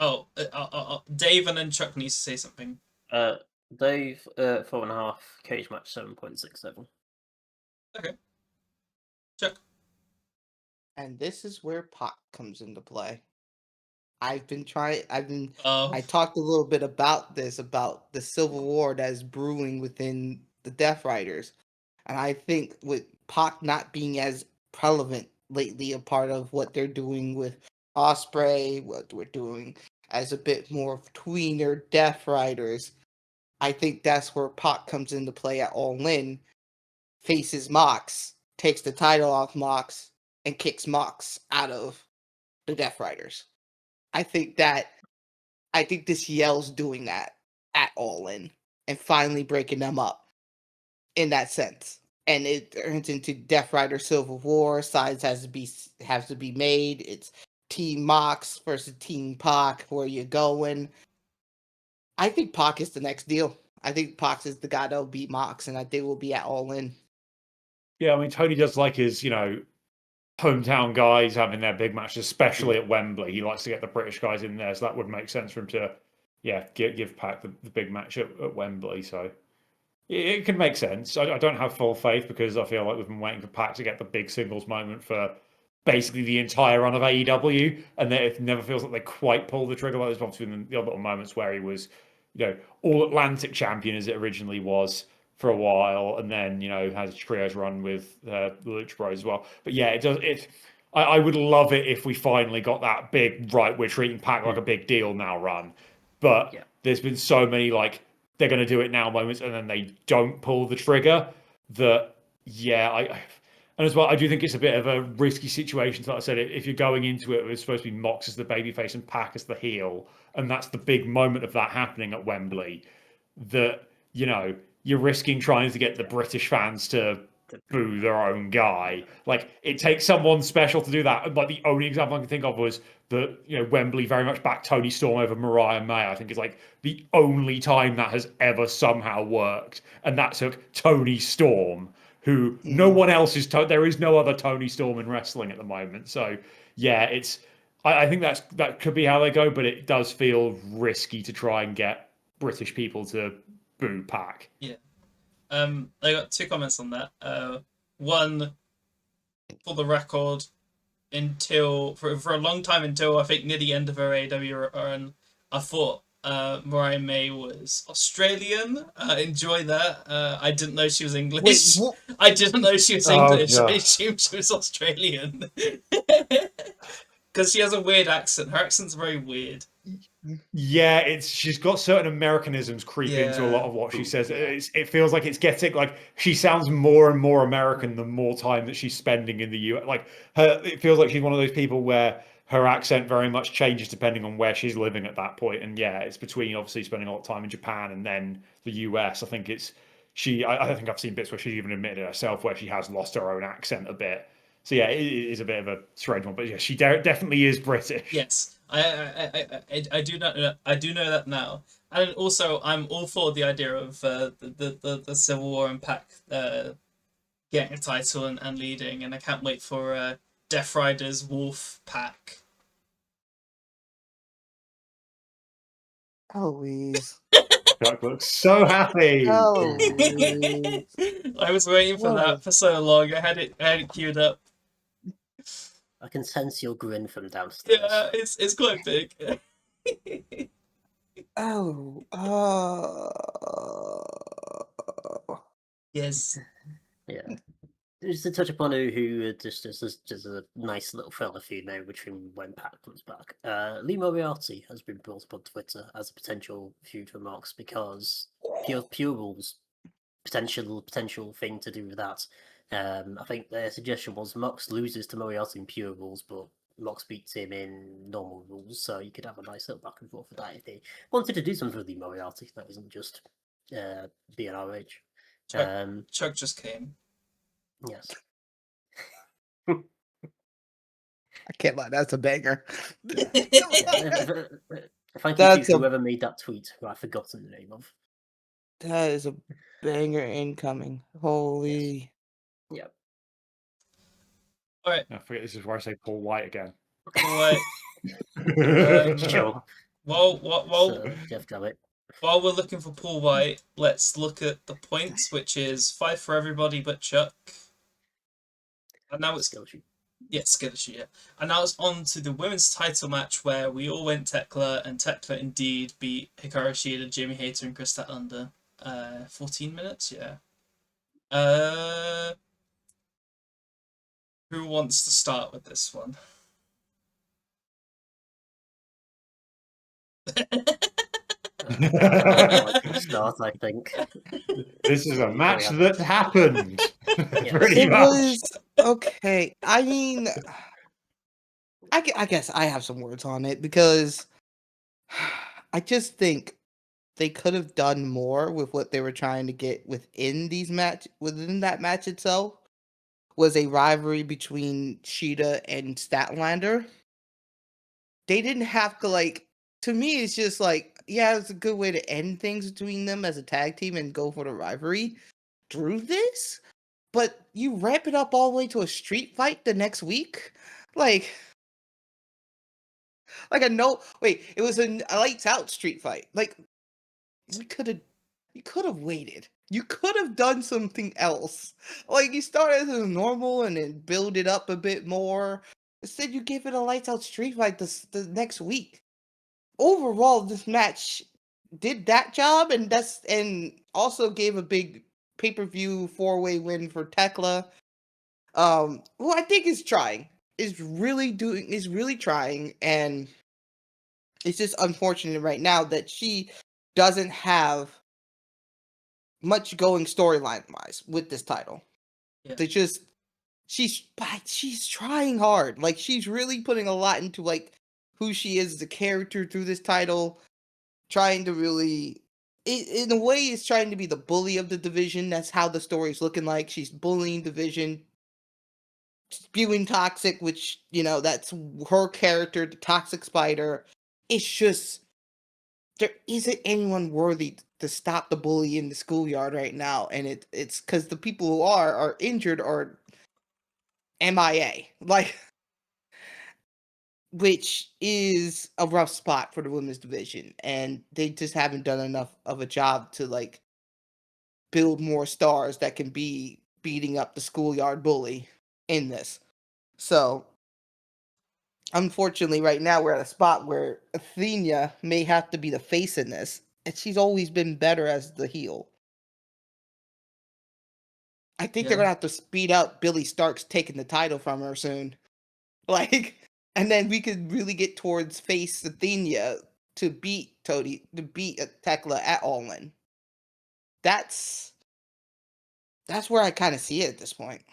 Dave, and then Chuck needs to say something. Dave, 4.5. Cage match 7.67. Okay. Chuck. And this is where Pac comes into play. I talked a little bit about the Civil War that is brewing within the Death Riders. And I think with Pac not being as prevalent lately, a part of what they're doing with Ospreay, what we're doing as a bit more of tweener Death Riders, I think that's where Pac comes into play at All In, faces Mox, takes the title off Mox, and kicks Mox out of the Death Riders. I think this Yell's doing that at All In and finally breaking them up in that sense. And it turns into Death Rider Civil War. Sides has to be made. It's Team Mox versus Team Pac. Where you going? I think Pac is the next deal. I think Pac is the guy that'll beat Mox, and I think we'll be at All In. Yeah, I mean, Tony does like his, hometown guys having their big matches, especially at Wembley. He likes to get the British guys in there, so that would make sense for him to, give Pac the big match at Wembley. So it can make sense. I don't have full faith because I feel like we've been waiting for Pac to get the big singles moment for basically the entire run of AEW, and it never feels like they quite pull the trigger. Like there's obviously been the little moments where he was, all Atlantic champion as it originally was for a while, and then has a trios run with the Lucha Bros as well. But yeah, it does. I would love it if we finally got that big we're treating Pac like a big deal now run. But there's been so many they're going to do it now moments, and then they don't pull the trigger. That and as well, I do think it's a bit of a risky situation. Like I said, if you're going into it, it's supposed to be Mox as the babyface and Pac as the heel, and that's the big moment of that happening at Wembley. That you're risking trying to get the British fans to boo their own guy. Like, it takes someone special to do that. Like, the only example I can think of was that Wembley very much backed Tony Storm over Mariah May. I think it's the only time that has ever somehow worked, and that took Tony Storm, who no one else is. There is no other Tony Storm in wrestling at the moment. So yeah, I think that could be how they go, but it does feel risky to try and get British people to boo Pac. Yeah. I got 2 comments on that. One, for the record, for a long time, until I think near the end of her AEW run, I thought Mariah May was Australian. Enjoy that. I didn't know she was English. Wait, I didn't know she was English. God. I assumed she was Australian. Because she has a weird accent. Her accent's very weird. Yeah, she's got certain Americanisms creep into a lot of what she says. It feels like it's getting she sounds more and more American the more time that she's spending in the US. It feels like she's one of those people where her accent very much changes depending on where she's living at that point. And yeah, it's between obviously spending a lot of time in Japan and then the US. I think I think I've seen bits where she's even admitted it herself where she has lost her own accent a bit. So yeah, it is a bit of a strange one, but yeah, she definitely is British. Yes, I do know that now, and also I'm all for the idea of the Civil War and Pac getting a title and leading, and I can't wait for Death Rider's Wolf Pack. Eloise. Chuck looks so happy. Eloise. I was waiting for What that for so long. I had it queued up. I can sense your grin from downstairs. Yeah, it's quite big. Oh. Yes. Yeah. Just to touch upon who just a nice little filler feud maybe between when Pat comes back. Lee Moriarty has been brought up on Twitter as a potential feud for Mox because Pure Rules potential thing to do with that. I think their suggestion was Mox loses to Moriarty in Pure Rules, but Mox beats him in normal rules, so you could have a nice little back and forth with that if they wanted to do something with Lee Moriarty. That isn't just BNRH. Chuck just came. Yes. I can't lie, that's a banger. Yeah. Thank you That's to a- whoever made that tweet, who I've forgotten the name of. That is a banger incoming. Holy. Yeah. Alright, I forget this is where I say Paul White again. alright. Sure. Well, Jeff Gavitt. while we're looking for Paul White, let's look at the points, which is 5 for everybody but Chuck. And now it's Skillshoot. yeah, Skittish, yeah. And now it's on to the women's title match where we all went Tekla, and Tekla indeed beat Hikaru Shida, Jamie Hayter, and Chris Statlander. 14 minutes, yeah. Who wants to start with this one? Start, I think. This is a match that happened. Yes. Pretty It much. was okay. I mean, I guess I have some words on it because I just think they could have done more with what they were trying to get within that match itself. Was a rivalry between Sheeta and Statlander. They didn't have to to me it's just yeah, it's a good way to end things between them as a tag team and go for the rivalry through this. But you ramp it up all the way to a street fight the next week? Like it was a lights out street fight. You could have waited. You could have done something else. You started as normal and then build it up a bit more. Instead, you give it a lights out street fight the next week. Overall, this match did that job, and also gave a big pay-per-view 4-way win for Tekla. Who I think is trying, is really trying, and it's just unfortunate right now that she doesn't have much going storyline wise with this title. Yeah. She's trying hard. She's really putting a lot into who she is as a character through this title, trying to really in a way is trying to be the bully of the division. That's how the story's looking like. She's bullying division, spewing toxic, which, that's her character, the Toxic Spider. It's just, there isn't anyone worthy to stop the bully in the schoolyard right now. And it's because the people who are injured or MIA. Which is a rough spot for the women's division. And they just haven't done enough of a job to, build more stars that can be beating up the schoolyard bully in this. So, unfortunately, right now we're at a spot where Athena may have to be the face in this, and she's always been better as the heel. I think they're Yeah. gonna have to speed up Billy Starks taking the title from her soon. And then we could really get towards face Athena to beat Tekla at All In. That's where I kind of see it at this point.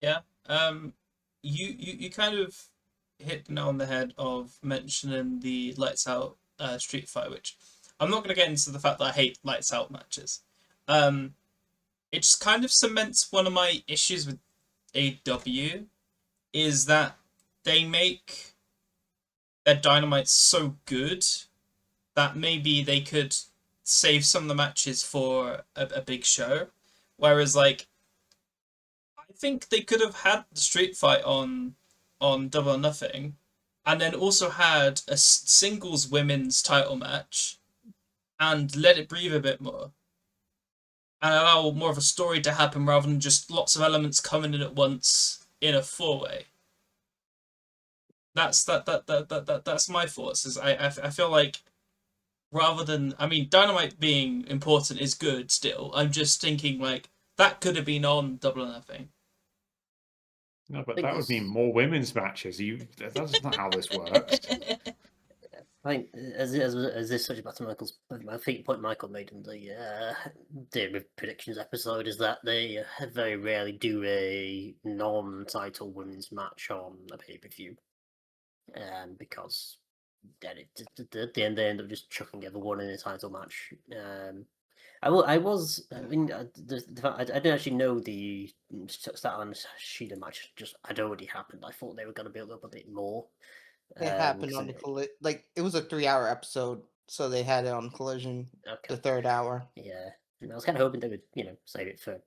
Yeah. You kind of hit the nail on the head of mentioning the lights out street fight, which I'm not going to get into the fact that I hate lights out matches. It just kind of cements one of my issues with AEW, is that they make their Dynamite so good that maybe they could save some of the matches for a big show. Whereas, like, I think they could have had the street fight on Double or Nothing, and then also had a singles women's title match, and let it breathe a bit more, and allow more of a story to happen rather than just lots of elements coming in at once in a 4-way. That's my thoughts. Is I feel like, rather than, I mean, Dynamite being important is good still. I'm just thinking, like, that could have been on Double or Nothing. No, but think that would this- mean more women's matches. That's not how this works. I think as this such back to Michael's, I think the point Michael made in the predictions episode is that they very rarely do a non-title women's match on a pay-per-view, because then at the end they end up just chucking everyone in a title match. I mean, I didn't actually know the Statlander Shida match. I'd already happened. I thought they were going to build up a bit more. It happened 'cause on the like it was a 3-hour episode, so they had it on Collision Okay. the 3rd hour. Yeah, and I was kind of hoping they would, save it for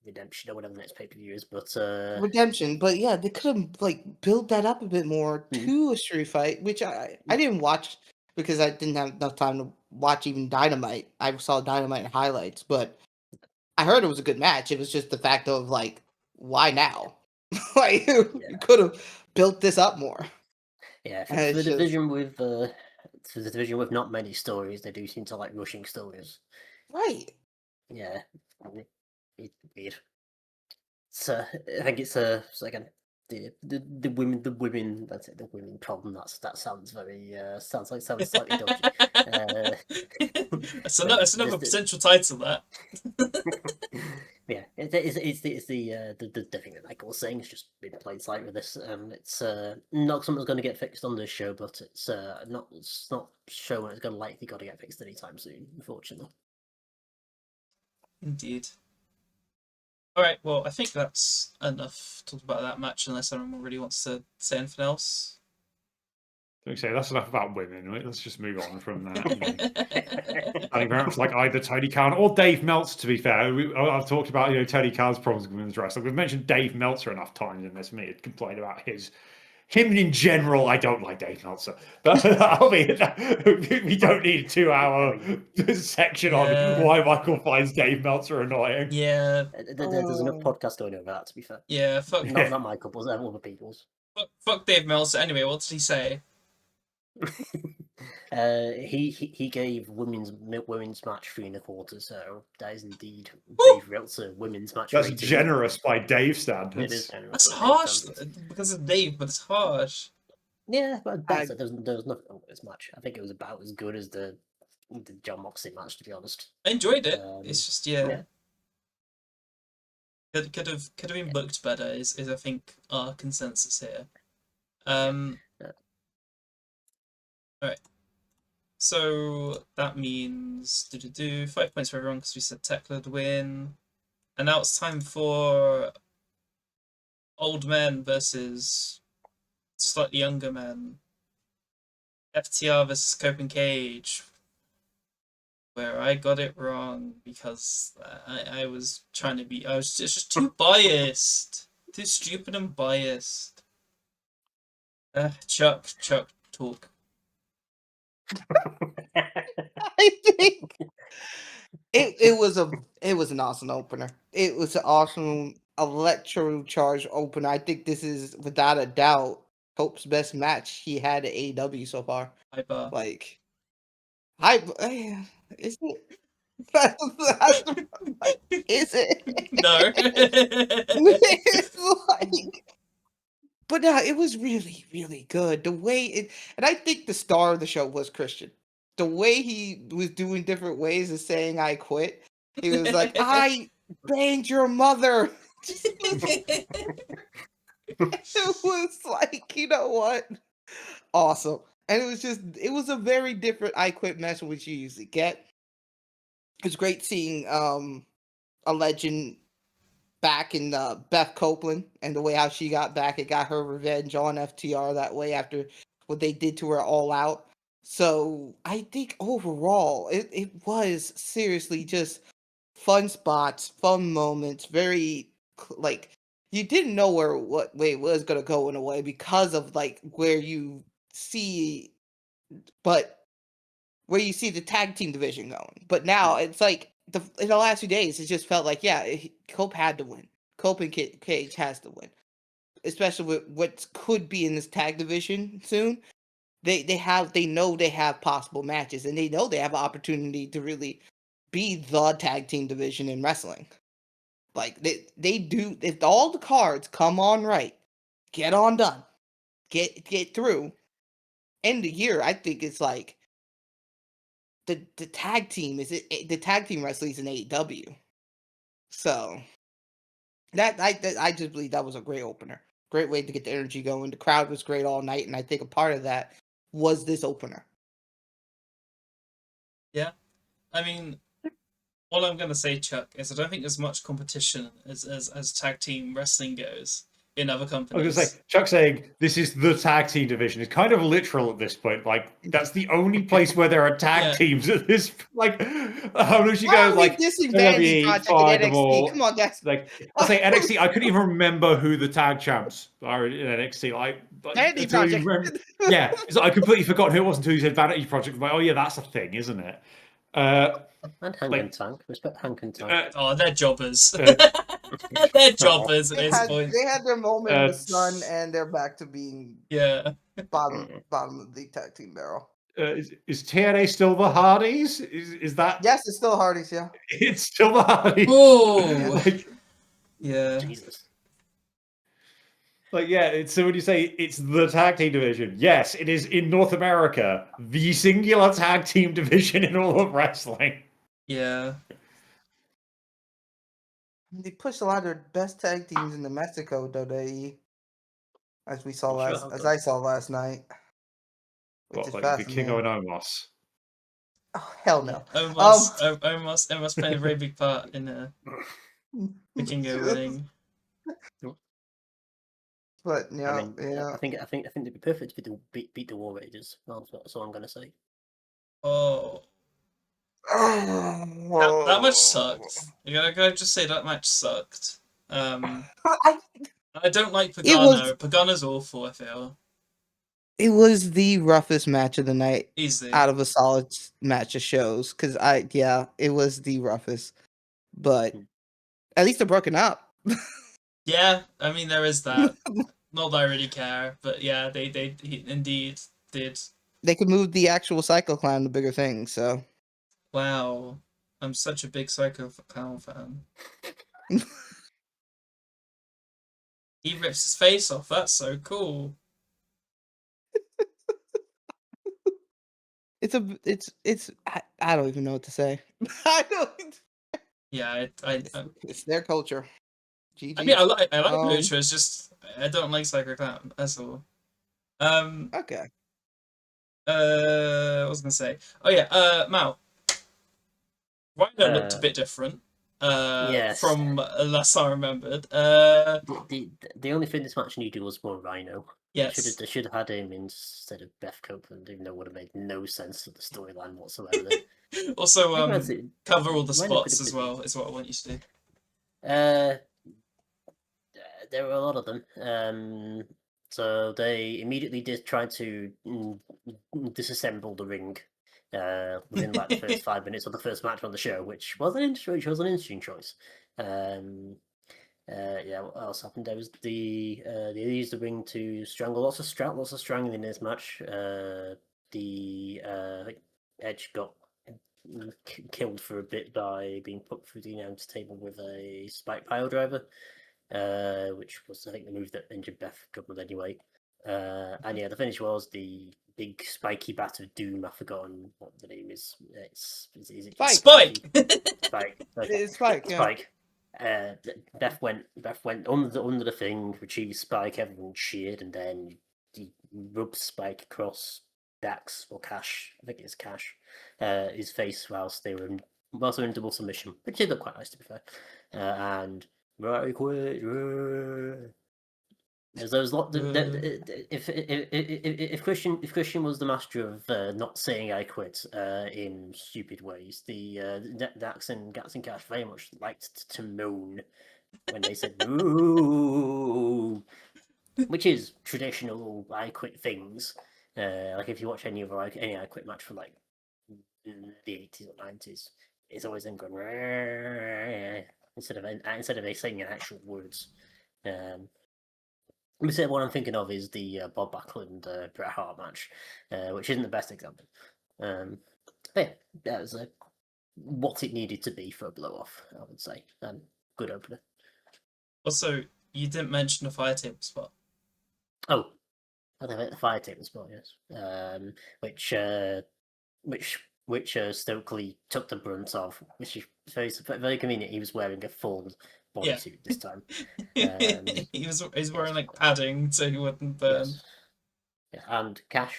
Redemption or whatever the next pay-per-view is, but Redemption, but yeah, they could have like built that up a bit more Mhm. to a street fight, which I didn't watch because I didn't have enough time to watch even Dynamite. I saw Dynamite highlights, but I heard it was a good match. It was just the fact of like, why now? Like you could have built this up more. yeah, for And the it's just division with not many stories, they do seem to like rushing stories. right. Yeah, it's weird. So I think it's again the women. That's it. The women problem. That sounds very sounds slightly dodgy. That's but another this- potential title, that. Yeah, it's the thing that Michael was saying. It's just in plain sight with this. It's not something that's going to get fixed on this show, but it's not showing it's going to likely got to get fixed anytime soon, unfortunately. Indeed. Alright, well, I think that's enough to talk about that match, unless anyone really wants to say anything else. Don't say that's enough about women. Right? Let's just move on from that. I think very much like either Tony Khan or Dave Meltzer. To be fair, I've talked about Tony Khan's problems with women's wrestling. We've mentioned Dave Meltzer enough times in this. Me to complain about him in general. I don't like Dave Meltzer, but we don't need a 2-hour section on why Michael finds Dave Meltzer annoying. Yeah. There's enough podcast going over that. To be fair, Yeah, fuck, not Michael, but other people's. fuck Dave Meltzer. Anyway, what did he say? He gave women's match 3 1/4, so that is indeed Woo! Dave Meltzer women's match. That's rating. generous by Dave It standards. is generous That's by Dave harsh standards. because of Dave, but it's harsh. Yeah, but that's it. There was nothing wrong with this match. I think it was about as good as the John Moxley match, to be honest. I enjoyed it. It's just yeah. Could have been booked better. Is I think our consensus here. Yeah. Alright. So that means 5 points for everyone because we said Tekla to win. And now it's time for old men versus slightly younger men. FTR versus Copen Cage. Where I got it wrong because I was trying to be. I was just too biased. Too stupid and biased. Chuck, talk. I think it was an awesome opener. It was an awesome electro-charged opener. I think this is without a doubt Hope's best match he had at AEW so far. Hyper. Like, is it? Is it? No. It's like, but no, it was really, really good. The way it, and I think the star of the show was Christian. The way he was doing different ways of saying "I quit." He was like, "I banged your mother." It was like, you know what? Awesome. And it was a very different "I quit" match than what you usually get. It was great seeing a legend back in Beth Copeland and the way how she got back. It got her revenge on FTR that way after what they did to her All Out. So I think overall it was seriously just fun spots, fun moments, very like you didn't know what way it was gonna go in a way because of like where you see, but where you see the tag team division going. But now it's like in the last few days, it just felt like Cope had to win. Cope and Cage has to win, especially with what could be in this tag division soon. They know they have possible matches, and they know they have an opportunity to really be the tag team division in wrestling. Like they do, if all the cards come on right, get on done, get through. End of year, I think it's like the tag team the tag team wrestling is in AEW. So I just believe that was a great opener. Great way to get the energy going. The crowd was great all night, and I think a part of that was this opener. Yeah, I mean, all I'm gonna say, Chuck, is I don't think there's much competition as tag team wrestling goes in other I was companies. going to say, Chuck saying this is the tag team division is kind of literal at this point. Like, that's the only place where there are tag teams at this. Like, how does she goes like WWE Project and fired them NXT? all. Come on, guys. Like, I say NXT. I couldn't even remember who the tag champs are in NXT. Like Vanity until you Project. remember, yeah, so I completely forgot who it was until you said Vanity Project. I'm like, oh yeah, that's a thing, isn't it? And Hank and Tank. Respect Hank and Tank. Oh, they're jobbers. They're jobbers at this point. They had their moment in the sun, and they're back to being bottom of the tag team barrel. Is TNA still the Hardys? Is that? Yes, it's still Hardys. Yeah, it's still the Hardys. Oh, like, yeah. Jesus. Like, yeah, so when you say it's the tag team division, yes, it is in North America, the singular tag team division in all of wrestling. Yeah. they pushed a lot of their best tag teams into Mexico, WWE, as we saw I saw last night. What, like the King and Omos? Oh hell no! Omos playing a very big part in the Vikingo winning. But yeah, I mean, I think they'd be perfect to beat the War Raiders. That's all I'm gonna say. Oh, that match sucked. I gotta just say that match sucked. I don't like Pagano. Pagano's awful, I feel. It was the roughest match of the night. Easy. Out of a solid match of shows. Because it was the roughest. But at least they're broken up. Yeah, I mean, there is that. Not that I really care, but yeah, they indeed did. They could move the actual Psycho Clown to bigger things, so. Wow. I'm such a big Psycho Clown fan. He rips his face off, that's so cool. I don't even know what to say. I don't. Yeah, it's their culture. GG. I mean, I like Lucha. It's just I don't like Psycho Clown. That's all. Okay. What was I gonna say? Oh yeah. Mal. Rhino looked a bit different. Yes. From last I remembered. The only thing this match needed was more Rhino. Yes. They should have had him instead of Beth Copeland, even though it would have made no sense to the storyline whatsoever. Also, cover all the spots as well, is what I want you to do. There were a lot of them. So they immediately did try to disassemble the ring within like the first 5 minutes of the first match on the show, which was an interesting choice. What else happened? There was they used the ring to strangle, lots of strangling in this match. Edge got killed for a bit by being put through the announce table with a spike pile driver, which was I think the move that injured Beth Goodman anyway. And yeah, the finish was the big spiky bat of doom. I've forgotten what the name is. Is it Spike? Spike. Okay. It's Spike. Yeah. Spike. Beth went under the thing, retrieved Spike, everyone cheered, and then he rubbed Spike across Dax or Cash, I think it's Cash, his face whilst they were in double submission, which did look quite nice to be fair. And right quit. There's those lot. If Christian was the master of not saying "I quit" in stupid ways, the Dax and Cash very much liked to moan when they said "ooh," which is traditional "I quit" things. Like if you watch any I quit match from like the 80s or 90s, it's always them going instead of they saying actual words. The one I'm thinking of is the Bob Backlund Bret Hart match, which isn't the best example. But yeah, that was what it needed to be for a blow off, I would say. Good opener. Also, you didn't mention the fire table spot. Oh, the fire table spot, yes. Which Stokely took the brunt of, which is very convenient. He was wearing a full bodysuit this time. He's wearing like padding so he wouldn't burn. Yes. Yeah, and Cash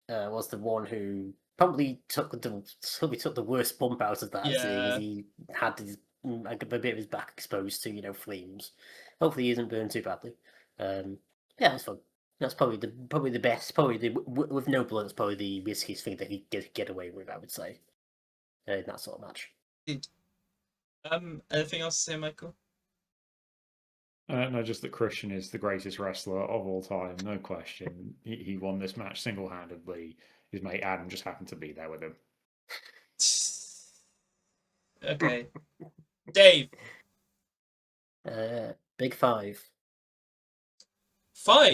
was the one who probably took the worst bump out of that. Yeah. He had a bit of his back exposed to flames. Hopefully, he isn't burned too badly. Yeah, it was fun. That's probably the best. With no blood, it's probably the riskiest thing that he get away with. I would say in that sort of match. Anything else to say, Michael? No, just that Christian is the greatest wrestler of all time, no question. He won this match single-handedly. His mate Adam just happened to be there with him. Okay, Dave. Big 5. 5.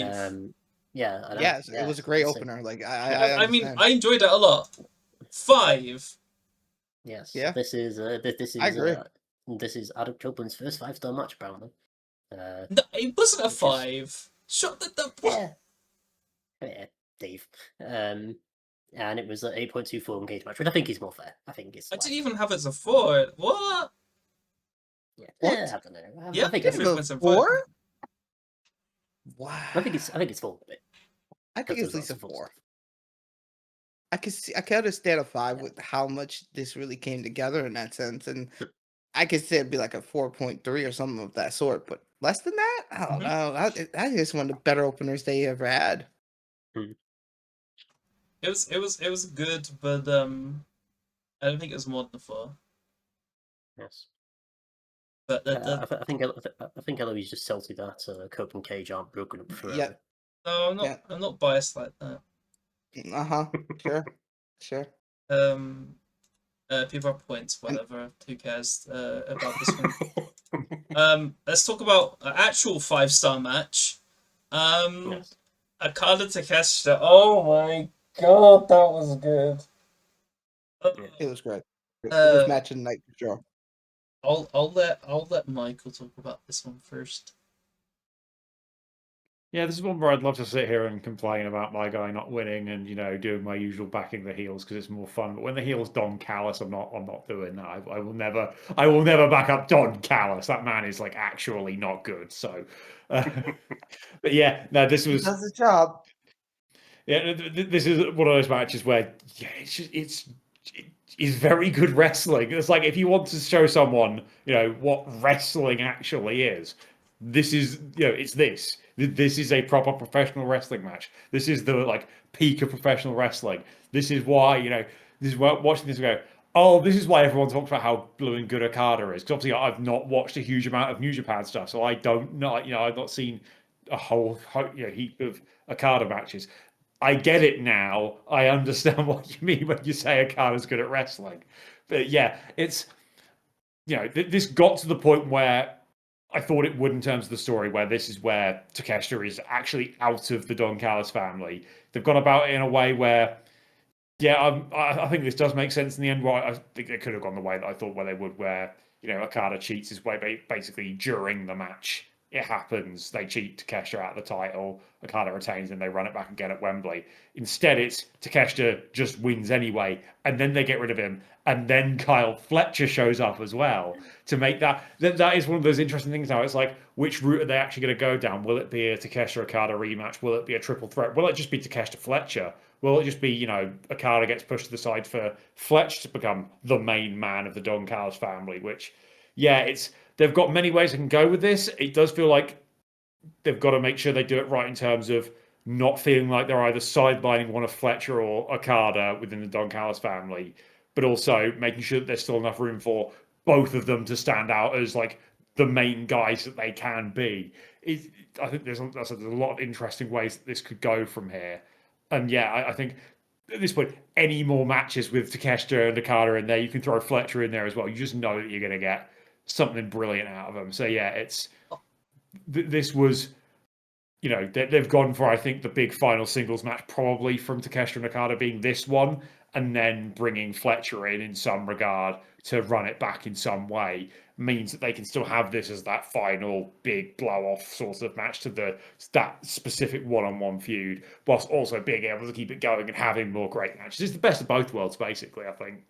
Yeah. Yes, it was a great opener. Like I mean, understand. I enjoyed it a lot. 5. Yes. Yeah. This is. I agree. This is Adam Copeland's first 5-star match, apparently. No, it wasn't a 5. Shut the. Yeah, Dave. And it was an 8.24 engagement match, which I think is more fair. I think it's. I didn't even have it as a 4. What? Yeah. What? I don't know. Yeah, I think Give it's. it a 4? Wow. I think it's full. I think it's at least a 4. I can understand a 5 with how much this really came together in that sense, and I could say it'd be like a 4.3 or something of that sort. But less than that, I don't know. I think it's one of the better openers they ever had. It was good, but I don't think it was more than a 4. Yes. But I think Eloise just salty that Cope and Cage aren't broken up forever. Yeah. No, I'm not. Yeah. I'm not biased like that. Sure. People have points, whatever. Who cares about this one? Let's talk about an actual 5-star match. Yes. Okada Takeshita. Oh my god, that was good. It was great. It was match of the night for sure. I'll let Michael talk about this one first. Yeah, this is one where I'd love to sit here and complain about my guy not winning and doing my usual backing the heels because it's more fun. But when the heel's Don Callis, I'm not doing that. I will never back up Don Callis. That man is like actually not good. So, but yeah, no, this was. He does the job. Yeah, this is one of those matches where it's very good wrestling. It's like if you want to show someone what wrestling actually is, this is it's this. This is a proper professional wrestling match. This is the peak of professional wrestling. This is why this is why watching this go. Oh, this is why everyone talks about how blue and good Okada is. Because obviously I've not watched a huge amount of New Japan stuff, so I don't know. I've not seen a whole heap of Okada matches. I get it now. I understand what you mean when you say Okada's good at wrestling. But yeah, it's this got to the point where I thought it would in terms of the story, where this is where Takeshita is actually out of the Don Callis family. They've gone about it in a way where, I think this does make sense in the end. Well, I think it could have gone the way that I thought where they would, where Okada cheats his way basically during the match. It happens. They cheat Takeshita out of the title. Okada retains and they run it back again at Wembley. Instead, it's Takeshita just wins anyway, and then they get rid of him, and then Kyle Fletcher shows up as well to make that. That is one of those interesting things now. It's like, which route are they actually going to go down? Will it be a Takeshita Okada rematch? Will it be a triple threat? Will it just be Takeshita Fletcher? Will it just be Okada gets pushed to the side for Fletcher to become the main man of the Don Callis family? Which, they've got many ways they can go with this. It does feel like they've got to make sure they do it right in terms of not feeling like they're either sidelining one of Fletcher or Okada within the Don Callis family, but also making sure that there's still enough room for both of them to stand out as like the main guys that they can be. I think there's a lot of interesting ways that this could go from here. And yeah, I think at this point, any more matches with Takeshita and Okada in there, you can throw Fletcher in there as well. You just know that you're going to get something brilliant out of them. So yeah, this was, they've gone for, I think, the big final singles match probably from Takeshita and Okada being this one, and then bringing Fletcher in some regard to run it back in some way means that they can still have this as that final big blow-off sort of match to that specific one-on-one feud, whilst also being able to keep it going and having more great matches. It's the best of both worlds, basically, I think.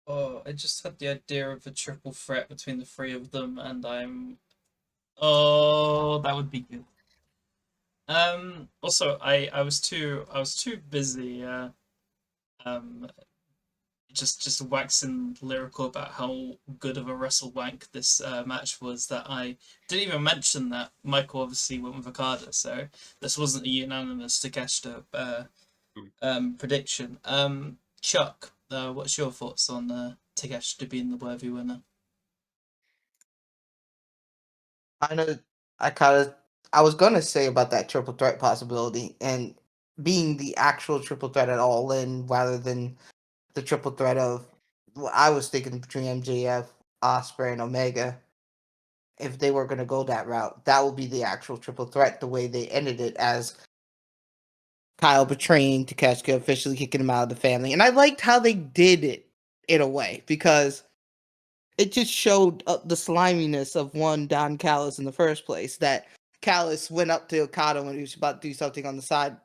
Oh, I just had the idea of a triple threat between the three of them, and that would be good. Also, I was too busy just waxing lyrical about how good of a wrestle wank this match was that I didn't even mention that Michael obviously went with Okada, so this wasn't a unanimous Takeshita prediction. Chuck, what's your thoughts on Takeshita being the worthy winner? I was gonna say about that triple threat possibility and being the actual triple threat at All In rather than the triple threat of I was thinking between MJF, Osprey, and Omega. If they were gonna go that route, that would be the actual triple threat. The way they ended it as Kyle betraying Takeshita, officially kicking him out of the family, and I liked how they did it in a way because it just showed the sliminess of Don Callis in the first place. That Callis went up to Okada when he was about to do something on the side,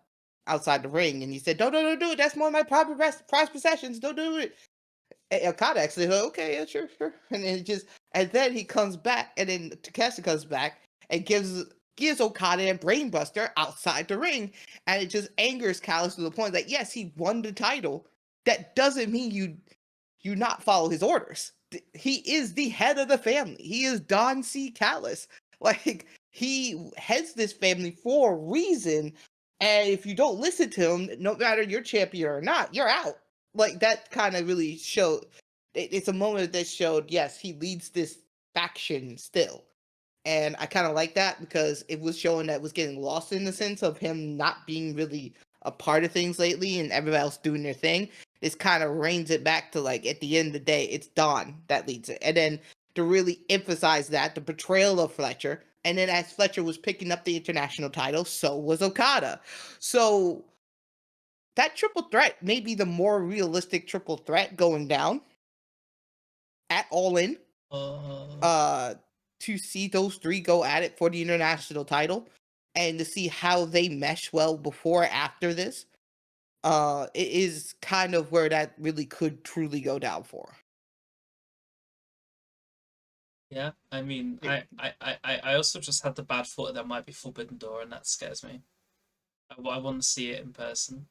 outside the ring, and he said, "Don't do it. That's more of my prized possessions. Don't do it." And Okada actually said, "Okay, yeah, sure." And then he comes back, and then Takeshita comes back and gives Okada a brainbuster outside the ring, and it just angers Callis to the point that yes, he won the title. That doesn't mean you not follow his orders. He is the head of the family. He is Don C. Callis. Like, he heads this family for a reason. And if you don't listen to him, no matter you're champion or not, you're out. Like, that kind of really showed. It's a moment that showed, yes, he leads this faction still. And I kind of like that because it was showing that it was getting lost in the sense of him not being really a part of things lately and everybody else doing their thing. This kind of reins it back to, like, at the end of the day, it's Don that leads it. And then to really emphasize that, the betrayal of Fletcher, and then as Fletcher was picking up the international title, so was Okada. So that triple threat may be the more realistic triple threat going down at All In. To see those three go at it for the international title and to see how they mesh well before or after this, it is kind of where that really could truly go down for. Yeah, I mean, I also just had the bad thought that there might be Forbidden Door, and that scares me. I want to see it in person.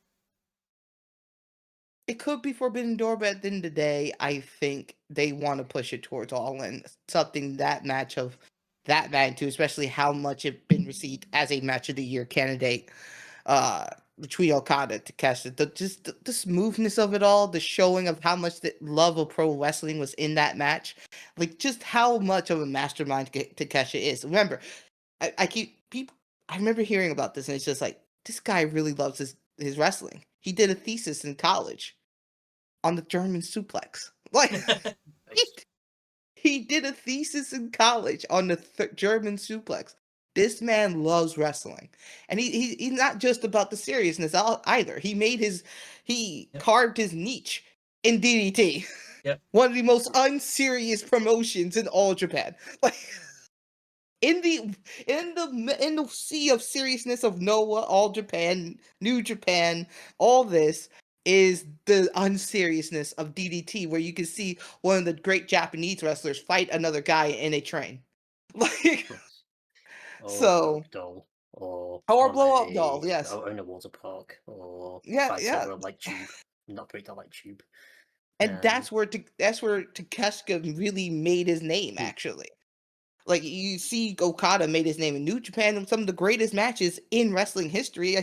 It could be Forbidden Door, but at the end of the day, I think they want to push it towards All In. Something that match of that magnitude, especially how much it's been received as a match of the year candidate between Okada to Takeshita. The smoothness of it all, the showing of how much the love of pro wrestling was in that match, like just how much of a mastermind Takeshita is. Remember, I remember hearing about this, and it's just like this guy really loves his wrestling. He did a thesis in college on the German suplex. Like he did a thesis in college on the German suplex. This man loves wrestling, and he's not just about the seriousness either. He carved his niche in DDT. Yep. One of the most unserious promotions in all Japan. Like in the sea of seriousness of Noah, All Japan, New Japan, all this is the unseriousness of DDT, where you can see one of the great Japanese wrestlers fight another guy in a train. Like so doll or blow up doll, yes. Or in a water park or Yeah, fight yeah. over a light tube. Not break that light tube. And that's where Takeshita really made his name, actually. Like, you see Okada made his name in New Japan and some of the greatest matches in wrestling history.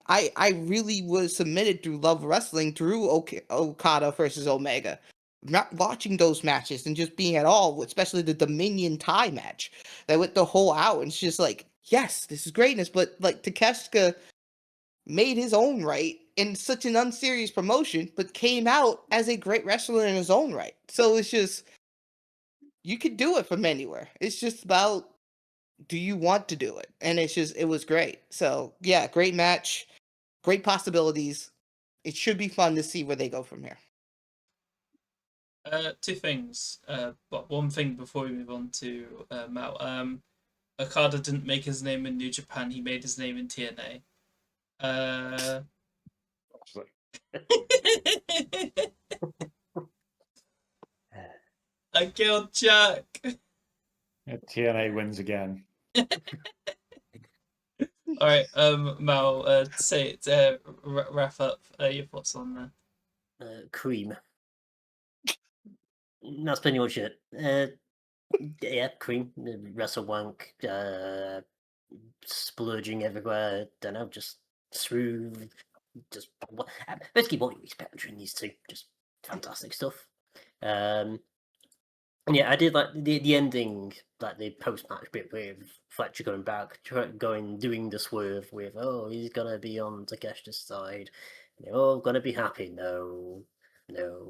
I really was submitted through Love Wrestling through Okada versus Omega. Not watching those matches and just being at all, especially the Dominion tie match that went the whole hour. And it's just like, yes, this is greatness. But like Takeshita made his own right in such an unserious promotion, but came out as a great wrestler in his own right. So it's just, you could do it from anywhere. It's just about, do you want to do it? And it was great. So yeah, great match, great possibilities. It should be fun to see where they go from here. Two things. But one thing before we move on to Mal. Okada didn't make his name in New Japan. He made his name in TNA. I killed Jack. Yeah, TNA wins again. All right, Mal, say it. Wrap up your thoughts on Cream. That's pretty much it. Yeah, cream, wrestle wank, splurging everywhere. Don't know, just smooth, just basically what you expect during these two. Just fantastic stuff. And yeah, I did like the ending, like the post match bit with Fletcher going back, doing the swerve with, oh, he's gonna be on Takeshita's side. They're all gonna be happy. No,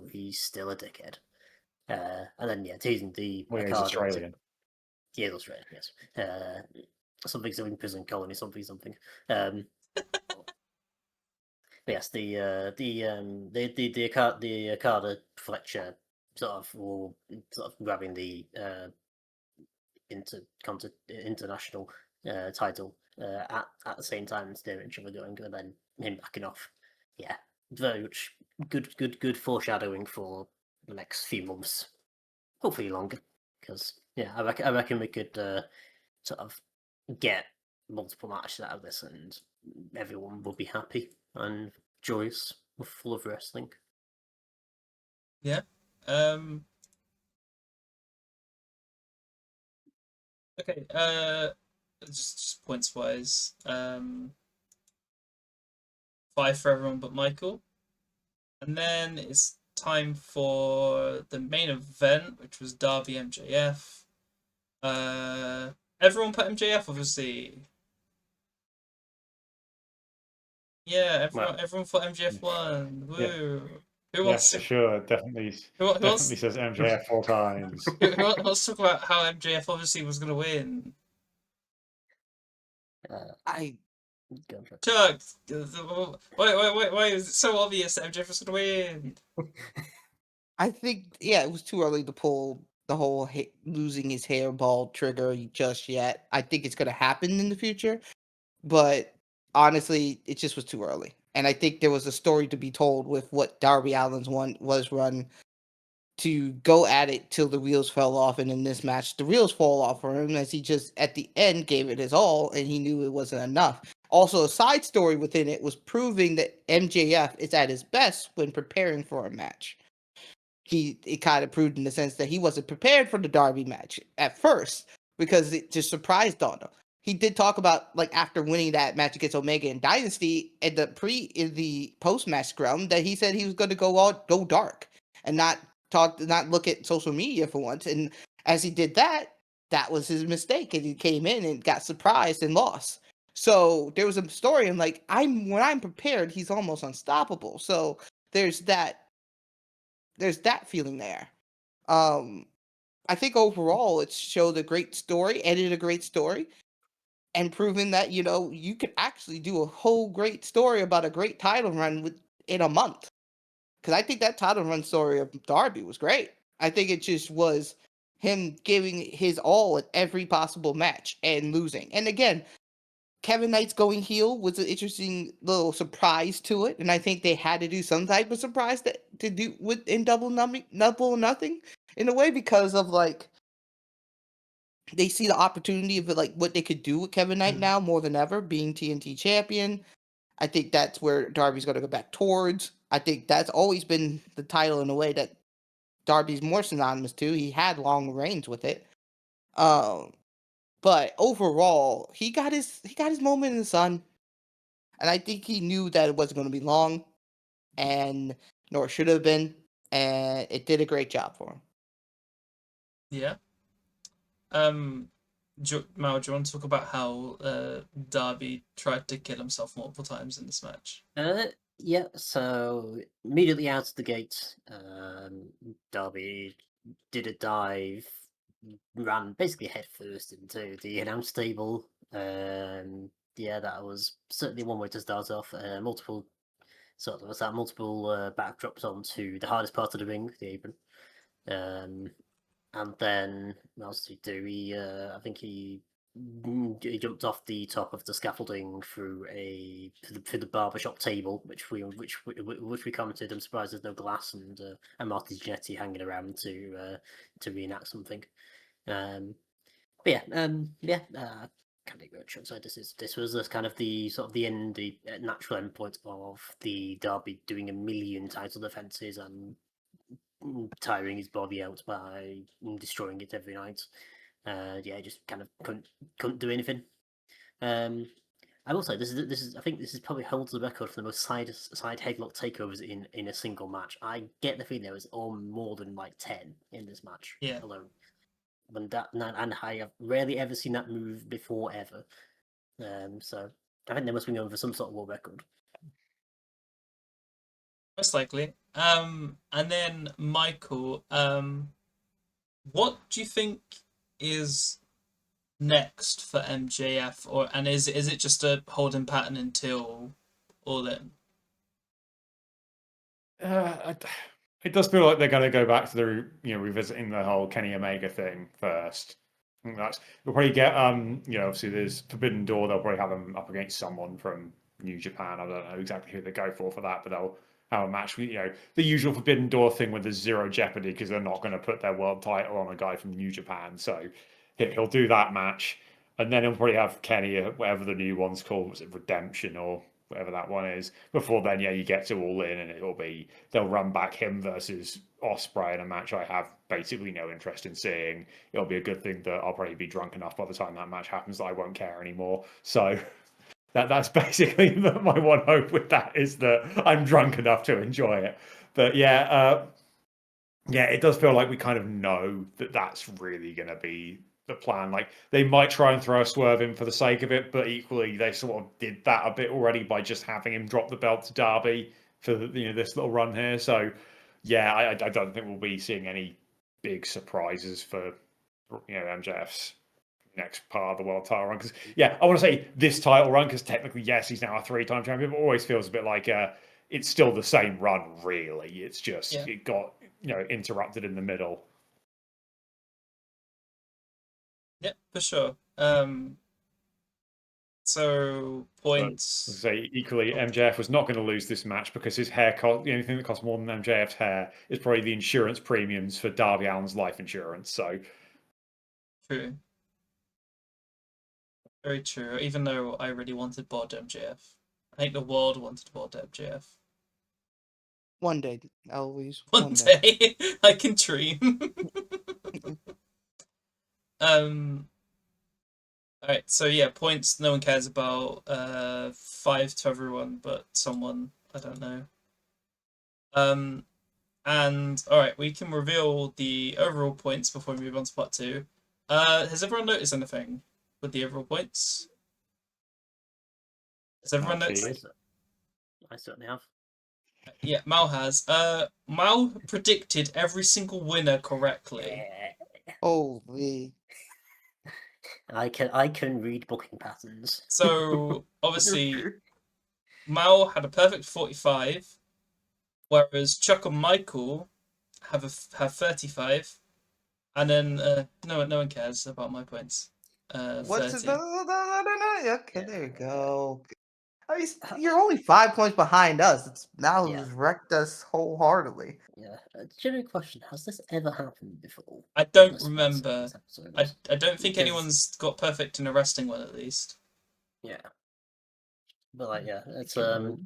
he's still a dickhead. And then yeah, teasing the Well, he's Okada. Australian. Yeah, he's Australian. Yes. Something's in prison colony. Something. But yes, the Okada Fletcher sort of grabbing the international title at the same time as steering each other going, and then him backing off. Yeah, very much good foreshadowing for the next few months, hopefully longer, because yeah, I reckon we could sort of get multiple matches out of this, and everyone will be happy and joyous, full of wrestling. Yeah. Okay. Just points wise. 5 for everyone but Michael, and then it's time for the main event, which was Darby MJF. Everyone put MJF, obviously. Yeah, everyone thought MJF won. Woo! Who wants? Yeah, for sure. Definitely says MJF 4 times. Who wants to talk about how MJF obviously was going to win? Chuck, why is it so obvious that MJF was going to win? I think, yeah, it was too early to pull the whole losing his hairball trigger just yet. I think it's going to happen in the future, but honestly, it just was too early. And I think there was a story to be told with what Darby Allin's was run to go at it till the wheels fell off. And in this match, the wheels fall off for him as he just at the end gave it his all, and he knew it wasn't enough. Also, a side story within it was proving that MJF is at his best when preparing for a match. It kind of proved in the sense that he wasn't prepared for the Darby match at first because it just surprised on him. He did talk about, like, after winning that match against Omega in Dynasty in the post match scrum, that he said he was going to go dark and not look at social media for once. And as he did that was his mistake, and he came in and got surprised and lost. So there was a story, and like, when I'm prepared, he's almost unstoppable. So there's that feeling there. I think overall it showed a great story, edited a great story, and proven that, you could actually do a whole great story about a great title run in a month. Because I think that title run story of Darby was great. I think it just was him giving his all at every possible match and losing. And again, Kevin Knight's going heel was an interesting little surprise to it, and I think they had to do some type of surprise to do in double or nothing in a way, because of, like, they see the opportunity of it, like what they could do with Kevin Knight now more than ever, being TNT champion. I think that's where Darby's going to go back towards. I think that's always been the title in a way that Darby's more synonymous to. He had long reigns with it. But overall, he got his moment in the sun, and I think he knew that it wasn't going to be long, and nor should have been, and it did a great job for him. Yeah. Mal, do you want to talk about how Darby tried to kill himself multiple times in this match? Yeah, so immediately out of the gate, Darby did a dive, ran basically head first into the announce table. Yeah, that was certainly one way to start off. Multiple backdrops onto the hardest part of the ring, the apron. And then what else did he do? I think he jumped off the top of the scaffolding through the barbershop table, which we commented. I'm surprised there's no glass and Marty Jannetty hanging around to reenact something. But yeah, can't take much outside. This was kind of the sort of the natural end point of the Derby doing a million title defenses and tiring his body out by destroying it every night. Yeah, just kind of couldn't do anything. I will say this is I think this is probably holds the record for the most side headlock takeovers in a single match. I get the feeling there was more than like 10 in this match alone. And I have rarely ever seen that move before ever. So I think they must be going for some sort of world record. Most likely. And then Michael, what do you think is next for MJF, and is it just a holding pattern until All In? It does feel like they're going to go back to the revisiting the whole Kenny Omega thing first. I think we'll probably get obviously there's Forbidden Door. They'll probably have them up against someone from New Japan. I don't know exactly who they go for that, but they'll have a match with the usual Forbidden Door thing with the zero jeopardy because they're not going to put their world title on a guy from New Japan. So he'll do that match, and then he'll probably have Kenny, whatever the new one's called, was it Redemption or whatever that one is. Before then, you get to All In, and they'll run back him versus Ospreay in a match I have basically no interest in seeing. It'll be a good thing that I'll probably be drunk enough by the time that match happens that I won't care anymore. So that's basically my one hope with that, is that I'm drunk enough to enjoy it. But yeah, it does feel like we kind of know that that's really going to be the plan. Like, they might try and throw a swerve in for the sake of it, but equally they sort of did that a bit already by just having him drop the belt to Darby for this little run here. So yeah, I don't think we'll be seeing any big surprises for MJF's next part of the world title run. Because I want to say this title run, because technically yes, he's now a 3-time champion, but it always feels a bit like it's still the same run, really. It's just it got interrupted in the middle. Yeah, for sure. So points. Say equally, MJF was not going to lose this match because his hair cost. The only thing that costs more than MJF's hair is probably the insurance premiums for Darby Allin's life insurance. So true, very true. Even though I really wanted Bod MJF, I think the world wanted Bod MJF. One day, always. One day. I can dream. Alright, so yeah, points no one cares about. 5 to everyone but someone, I don't know. And alright, we can reveal the overall points before we move on to part 2. Has everyone noticed anything with the overall points? Has everyone noticed? I certainly have. Yeah, Mal has. Mal predicted every single winner correctly. Holy. I can read booking patterns. So obviously Mal had a perfect 45, whereas Chuck and Michael have 35, and then no one cares about my points. What's 30. it? No. Okay, there you go. I mean, you're only 5 points behind us. It's now has wrecked us wholeheartedly. Yeah. General question: has this ever happened before? I don't remember. I don't think anyone's got perfect in a wrestling one, at least. Yeah. But it's for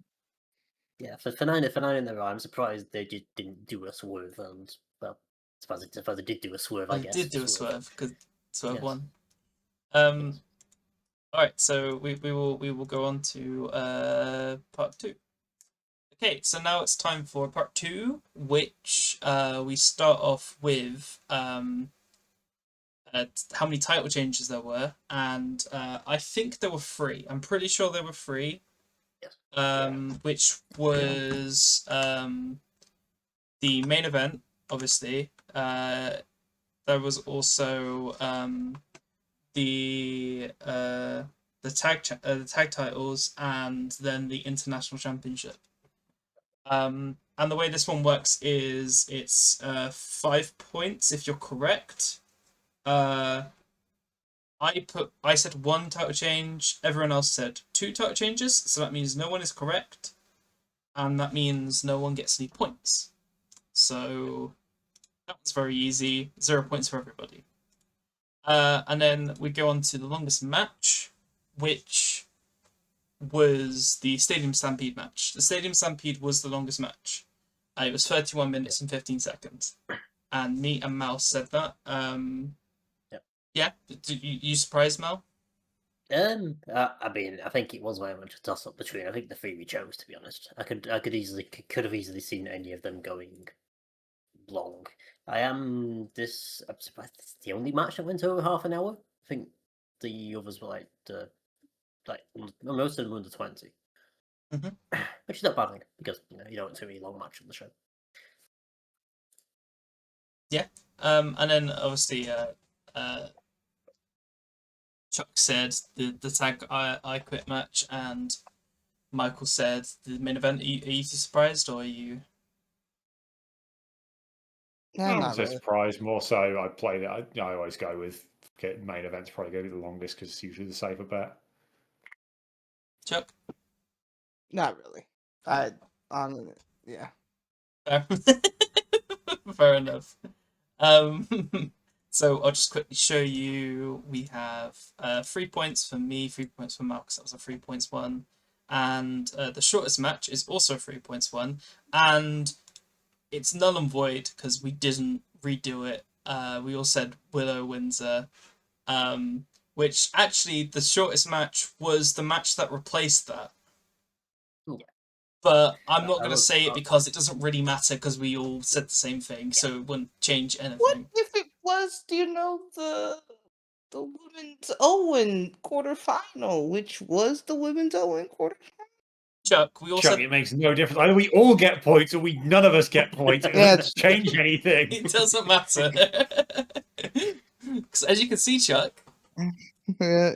9 in a row, I'm surprised they didn't do a swerve. And well, as far as they did do a swerve, I guess. They did do a swerve because to have Yes. won. All right, so we will go on to part 2. Okay, so now it's time for part 2, which we start off with how many title changes there were, and I think there were 3. I'm pretty sure there were 3. Yes. Which was the main event, obviously. There was also the tag titles, and then the international championship. And the way this one works is it's 5 points if you're correct. I said 1 title change. Everyone else said 2 title changes. So that means no one is correct, and that means no one gets any points. So that was very easy. 0 points for everybody. And then we go on to the longest match, which was the Stadium Stampede match. The Stadium Stampede was the longest match. It was 31 minutes and 15 seconds. And me and Mal said that. Yeah, did you surprised, Mal? I mean, I think it was very much a toss up between. I think the 3 we chose, to be honest. I could have easily seen any of them going long. I'm surprised it's the only match that went over half an hour. I think the others were most of them were under 20. Which is not a bad thing, because you don't want too many long matches on the show. Yeah. And then obviously Chuck said the tag I quit match, and Michael said the main event. Are you surprised, or are you? Nah, I'm not so really. surprised. More so, I played it. I always go with main events. Probably go to the longest because it's usually the safer bet. Chuck? Not really. Yeah. Fair enough. So I'll just quickly show you. We have 3 points for me, 3 points for Mark, because that was a 3 points one. And the shortest match is also 3 points one. And it's null and void because we didn't redo it. We all said Willow Windsor. Which actually the shortest match was the match that replaced that. Yeah. But I'm not going to say it because it doesn't really matter because we all said the same thing, so it wouldn't change anything. What if it was, the women's Owen quarterfinal, which was the women's Owen quarterfinal? Chuck, we all said it makes no difference. Either we all get points or none of us get points. It doesn't change anything. it doesn't matter. Because as you can see, Chuck, Yeah.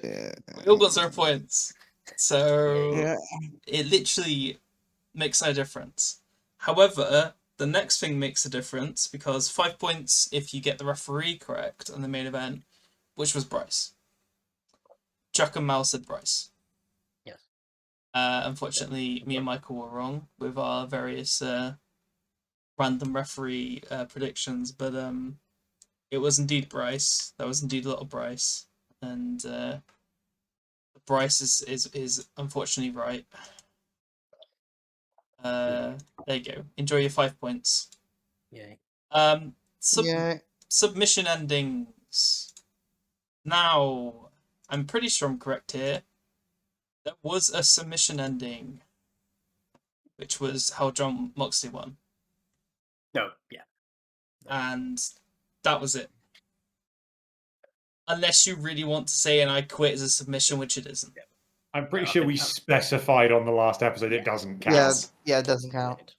we all got 0 points. So Yeah. it literally makes no difference. However, the next thing makes a difference because 5 points if you get the referee correct on the main event, which was Bryce. Chuck and Mal said Bryce. Yes. Unfortunately, me and Michael were wrong with our various random referee predictions, but it was indeed Bryce. That was indeed a little Bryce, and Bryce is unfortunately right. There you go. Enjoy your 5 points. Yay. Submission endings. Now, I'm pretty sure I'm correct here. There was a submission ending, which was how John Moxley won. No, yeah. And that was it. Unless you really want to say "and I quit" as a submission, which it isn't. I'm pretty sure we specified on the last episode it doesn't count. Yeah, it doesn't count.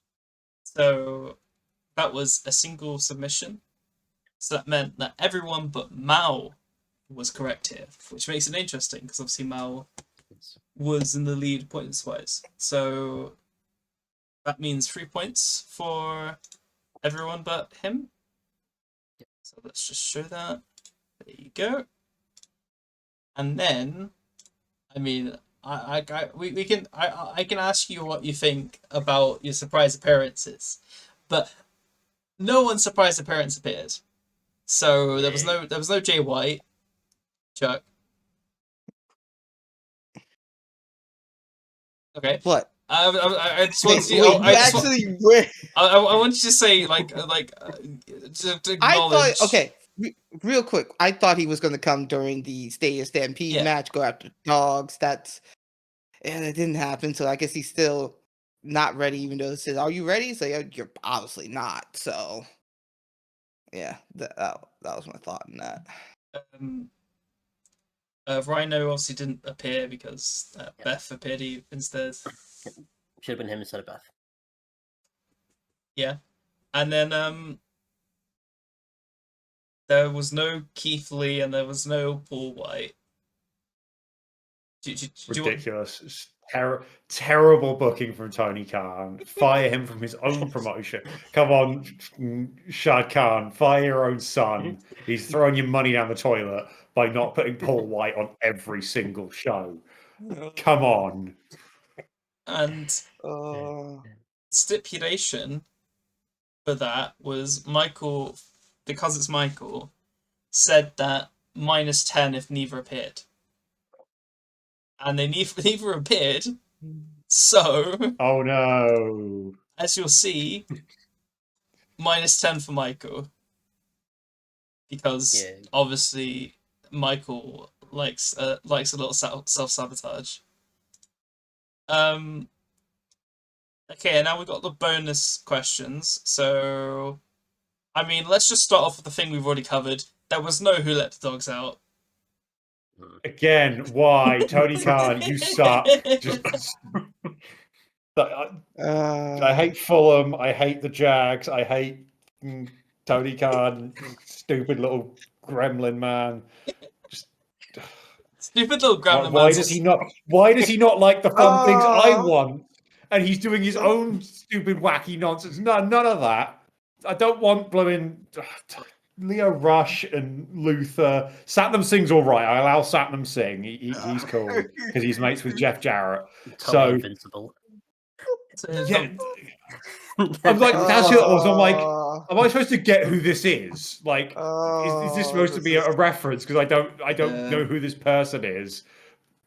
So that was a single submission. So that meant that everyone but Mao was correct here, which makes it interesting because obviously Mao was in the lead points-wise. So that means 3 points for everyone but him. So let's just show that. There you go. And then, I mean, I can ask you what you think about your surprise appearances, but no one's surprise appearance appeared. So there was no Jay White. Chuck. Okay. What? I just want to. I want you to say to I acknowledge. thought, okay, Real quick, I thought he was going to come during the Stadium Stampede Yeah. match, go after dogs. And it didn't happen. So I guess he's still not ready, even though it says, "Are you ready?" So you're obviously not. So yeah, that was my thought on that. Rhino obviously didn't appear because Yeah. Beth appeared instead. Should have been him instead of Beth. Yeah, and then there was no Keith Lee and there was no Paul White. Do you want- Ridiculous. It's terrible booking from Tony Khan. Fire him from his own promotion. Come on, Shad Khan, fire your own son. He's throwing your money down the toilet by not putting Paul White on every single show. Come on. And stipulation for that was Michael, because it's Michael, said that -10 if neither appeared. And they neither appeared, so Oh no. as you'll see, -10 for Michael. Because obviously Michael likes a little self-sabotage. Okay, and now we've got the bonus questions. So, I mean, let's just start off with the thing we've already covered. There was no Who Let the Dogs Out. Again, why? Tony Khan, you suck. Just I hate Fulham. I hate the Jags. I hate Tony Khan, stupid little gremlin man. Stupid little gremlin Why man. does he not? Why does he not like the fun things I want? And he's doing his own stupid, wacky nonsense. None of that. I don't want blowing Leo Rush and Luther. Satnam Singh's all right. I allow Satnam Singh. He's cool because he's mates with Jeff Jarrett. Totally invincible. Yeah. I'm like, that's it. I'm like, am I supposed to get who this is? Like, is this supposed to be a reference? Because I don't know who this person is.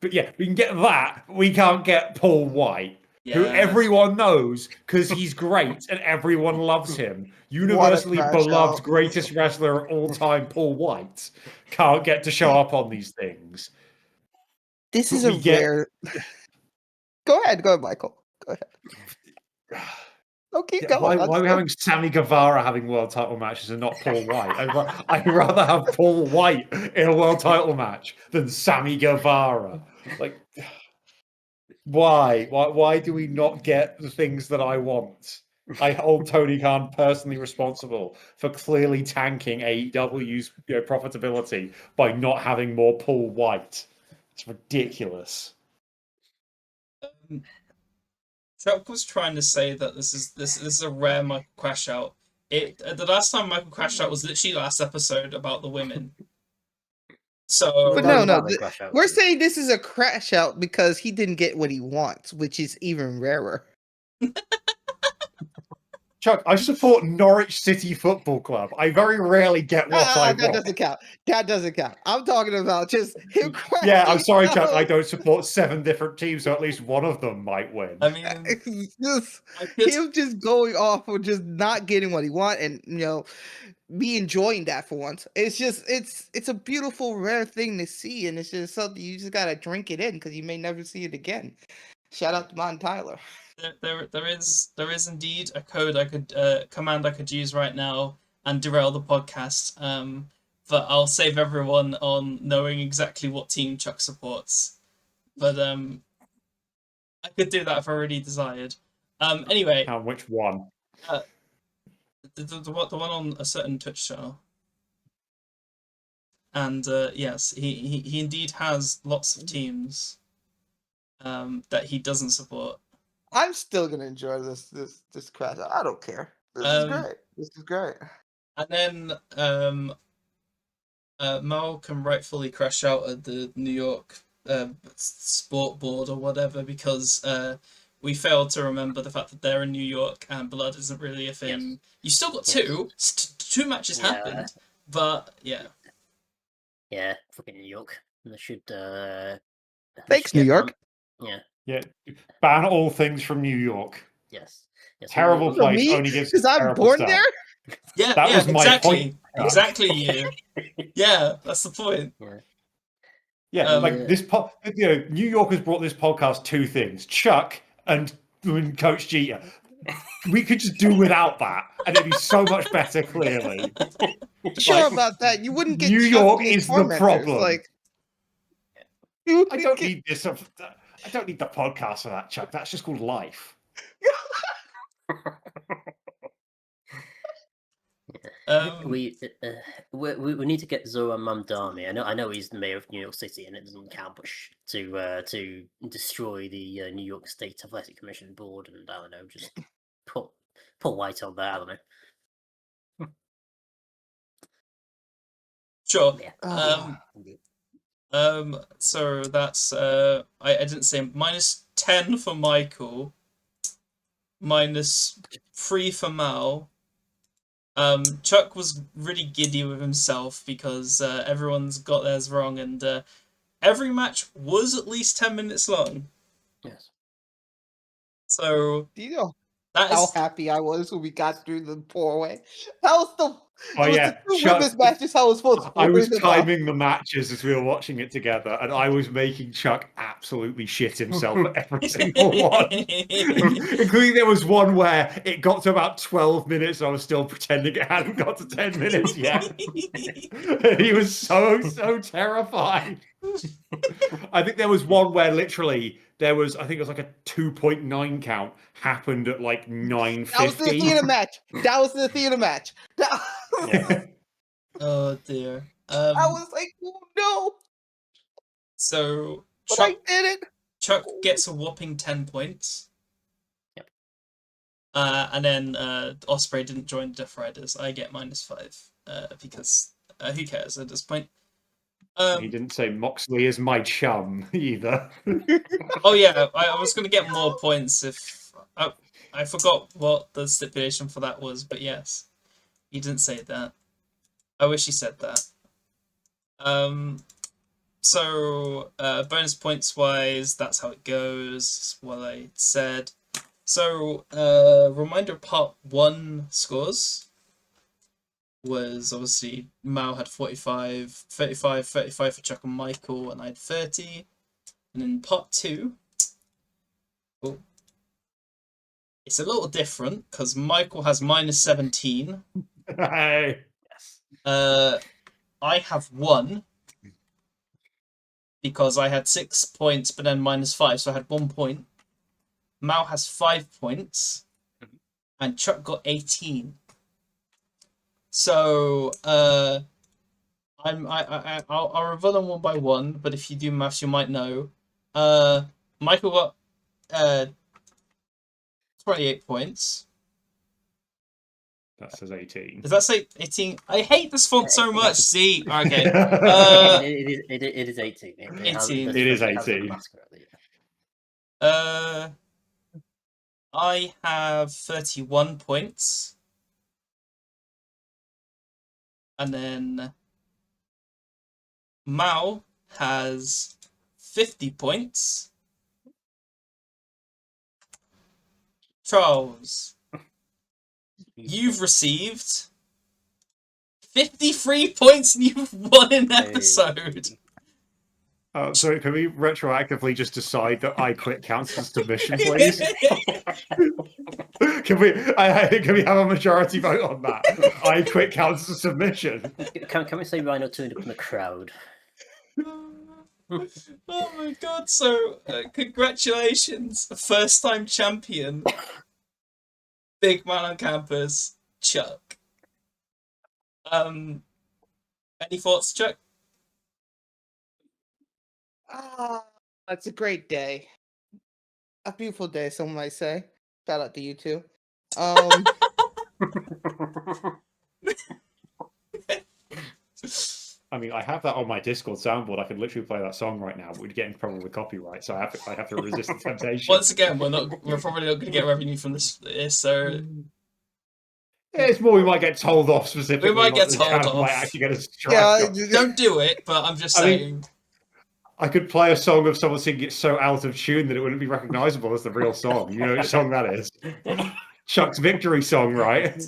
But yeah, we can get that. We can't get Paul White, who everyone knows because he's great and everyone loves him. Universally beloved, greatest wrestler of all time, Paul White, can't get to show up on these things. This is a rare. Go ahead, Michael. Go ahead. Oh, keep going. Why are we having Sammy Guevara having world title matches and not Paul White? I'd rather have Paul White in a world title match than Sammy Guevara. Like, why do we not get the things that I want? I hold Tony Khan personally responsible for clearly tanking AEW's profitability by not having more Paul White. It's ridiculous. Chuck was trying to say that this is a rare Michael Crash Out. The last time Michael crashed out was literally last episode about the women. So, but no, we're saying this is a crash out because he didn't get what he wants, which is even rarer. Chuck, I support Norwich City Football Club. I very rarely get what I want. That doesn't count. That doesn't count. I'm talking about just him crashing. Yeah, I'm sorry, Chuck. I don't support 7 different teams, so at least one of them might win. I mean, him just going off or just not getting what he wants, and me enjoying that for once. It's just it's a beautiful, rare thing to see, and it's just something you just gotta drink it in because you may never see it again. Shout out to Mon Tyler. There is indeed a code command I could use right now and derail the podcast. But I'll save everyone on knowing exactly what team Chuck supports. But I could do that if I really desired. Anyway. Which one? The one on a certain Twitch channel. And yes, he indeed has lots of teams that he doesn't support. I'm still gonna enjoy this crash. I don't care. This is great. This is great. And then Mel can rightfully crash out at the New York sport board or whatever because we failed to remember the fact that they're in New York and blood isn't really a thing. Yes. You still got two. Two matches happened, but yeah. Yeah, fucking New York. They should. Thanks, New York. Yeah. Ban all things from New York. Yes. Terrible place. Only gives because I'm born there. Yeah, That yeah, was my point. exactly. Yeah, that's the point. Yeah, like this. New York has brought this podcast two things: Chuck and Coach Jeter. We could just do without that, and it'd be so much better. Clearly, Sure about that. You wouldn't get New Chuck York and his is the tormentors, problem. Like, I don't need this. I don't need the podcast for that, Chuck. That's just called life. We need to get Zoran Mamdani. I know he's the mayor of New York City, and it doesn't count, but to destroy the New York State Athletic Commission board, and I don't know, just put Wight on there. I don't know. Sure. Yeah. So that's I didn't say -10 for Michael, -3 for Mal. Chuck was really giddy with himself because everyone's got theirs wrong, and every match was at least 10 minutes long. Yes. Do you know that how is happy I was when we got through the 4-way? That was the yeah, the two Chuck- women's matches I was supposed to I was worry about. timing the matches as we were watching it together, and I was making Chuck absolutely shit himself for every single one. Including there was one where it got to about 12 minutes, and I was still pretending it hadn't got to 10 minutes yet. He was so terrified. I think there was one where literally there was, I think it was like a 2.9 count happened at like 9:50. That was the theater match. That was the theater match. Oh dear. I was like, oh no, So but I did it. Chuck gets a whopping 10 points. Yep. And then Osprey didn't join the Death Riders. I get -5 because who cares at this point? He didn't say Moxley is my chum either. Oh yeah, I was going to get more points if I forgot what the stipulation for that was, but yes, he didn't say that. I wish he said that. So bonus points wise, that's how it goes. What I said. So reminder, part 1 scores was obviously Mao had 45, 35 for Chuck and Michael, and I had 30. And in part 2, it's a little different because Michael has -17. Hey. I have 1 because I had 6 points, but then -5, so I had 1 point. Mao has 5 points, and Chuck got 18. So I'll reveal them one by one, but if you do maths, you might know. Michael got 28 points. That says 18. Does that say 18? I hate this font so much. See, okay. It is 18. 18. It is 18. I have 31 points. And then Mao has 50 points. Charles, you've received 53 points and you've won an episode. So can we retroactively just decide that I quit counts as submission, please? Can we have a majority vote on that? I quit counts as submission. Can we say Rhino turned up in the crowd? Oh my god, so congratulations, first time champion, big man on campus, Chuck. Any thoughts, Chuck? It's a great day. A beautiful day, some might say. Shout out to you too. I mean, I have that on my Discord soundboard. I could literally play that song right now, but we'd get in trouble with copyright, so I have to resist the temptation. Once again, we're probably not going to get revenue from this, so yeah, it's more we might get told off specifically. We might get the told channel off. Might actually get a strike. Yeah, don't do it. But I'm just saying. I could play a song of someone singing it so out of tune that it wouldn't be recognizable as the real song. You know which song that is? Chuck's victory song, right?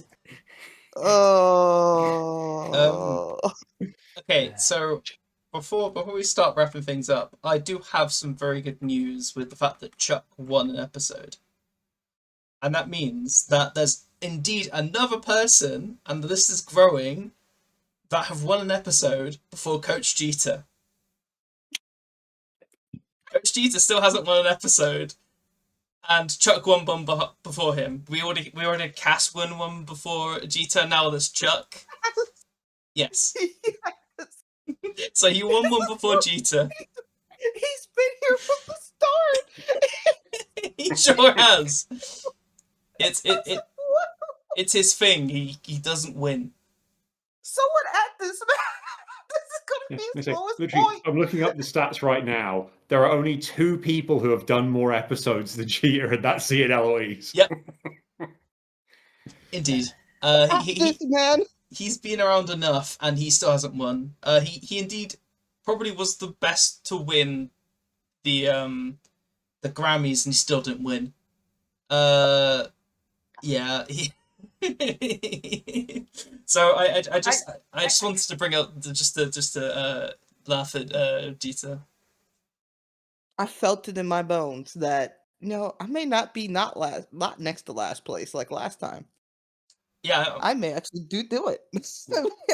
Oh. Okay, so before we start wrapping things up, I do have some very good news with the fact that Chuck won an episode. And that means that there's indeed another person, and the list is growing, that have won an episode before Coach Jeter. Coach Jeter still hasn't won an episode, and Chuck won one before him. We already had Cass won one before Jeter. Now there's Chuck. Yes. So he won one before Jeter. He's been here from the start. He sure has. It's his thing. He doesn't win. Someone at this man. This is gonna be his lowest Literally, point. I'm looking up the stats right now. There are only 2 people who have done more episodes than Jeter, and that's Ian Eloise. Yep. Indeed. Man. He's been around enough, and he still hasn't won. He indeed probably was the best to win the Grammys, and he still didn't win. Yeah. So I just wanted to bring up just to laugh at Jeter. I felt it in my bones that I may not be not next to last place like last time. Yeah, I may actually do it.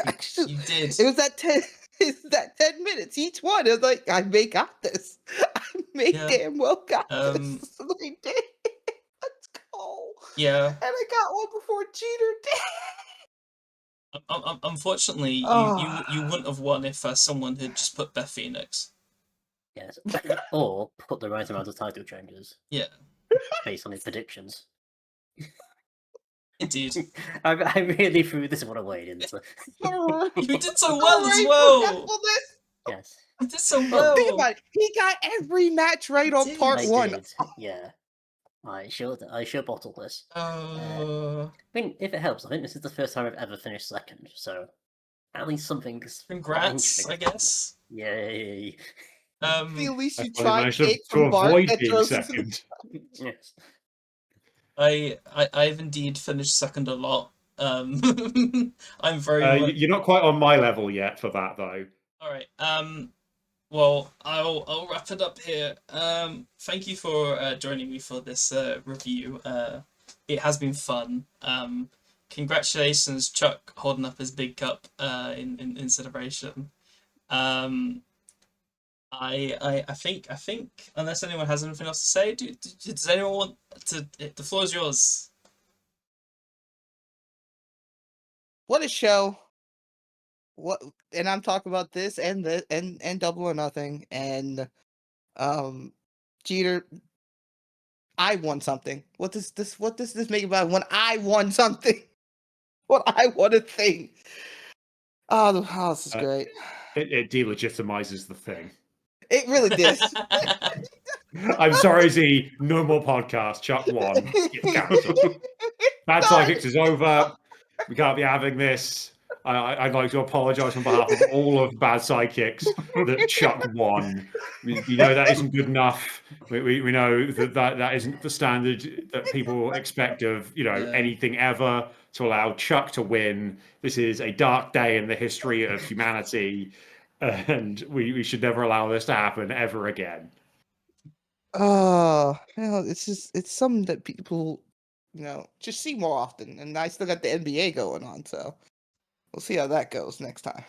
Actually, you did. it was that 10. It's that 10 minutes each one. It was like I may got this. I may damn well got this. I did. Let's go. Yeah. And I got one before Jeter did. Unfortunately, you wouldn't have won if someone had just put Beth Phoenix. Yes, or put the right amount of title changes. Yeah. Based on his predictions. Indeed. I really threw this one away, didn't I? You did so well as well. Yes. You did so well. Think about it. He got every match right on part 1. Did. Yeah. I sure bottled this. I mean, if it helps, I think this is the first time I've ever finished second, so at least something's. Congrats, I guess. Yay. At least you I tried managed cake to from Bart avoid that being throws second. Yes. I've indeed finished second a lot. I'm very. You're not quite on my level yet for that, though. All right. Well, I'll wrap it up here. Thank you for joining me for this review. It has been fun. Congratulations, Chuck, holding up his big cup in celebration. I think unless anyone has anything else to say, does anyone want to? The floor is yours. What a show! And I'm talking about this and Double or Nothing and Jeter. I won something. What does this make about when I won something? What I won a thing. Oh, this is great. It delegitimizes the thing. It really did. I'm sorry, Z. No more podcast. Chuck won. Bad Psychics is over. We can't be having this. I'd like to apologise on behalf of all of Bad Sidekicks that Chuck won. We know that isn't good enough. We know that isn't the standard that people expect of anything ever to allow Chuck to win. This is a dark day in the history of humanity, and we should never allow this to happen ever again. It's something that people just see more often, and I still got the NBA going on, so we'll see how that goes next time.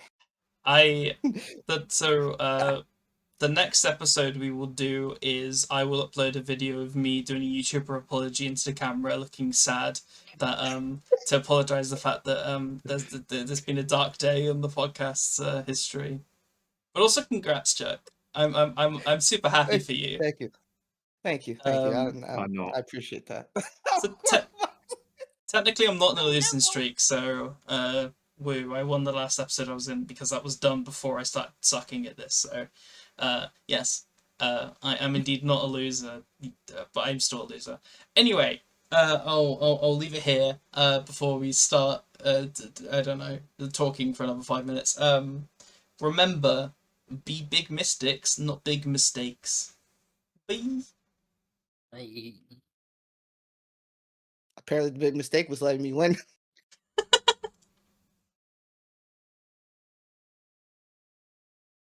The next episode we will do is I will upload a video of me doing a YouTuber apology into the camera, looking sad, that to apologize the fact that there's been a dark day in the podcast's history. But also, congrats, Chuck. I'm super happy for you. Thank you. I'm not. I appreciate that. So technically, I'm not in a losing streak, so woo! I won the last episode I was in because that was done before I started sucking at this. So, yes, I am indeed not a loser, but I'm still a loser. Anyway, I'll leave it here before we start. I don't know, talking for another 5 minutes. Remember, be big mystics, not big mistakes. Bye. Bye. Apparently, the big mistake was letting me win.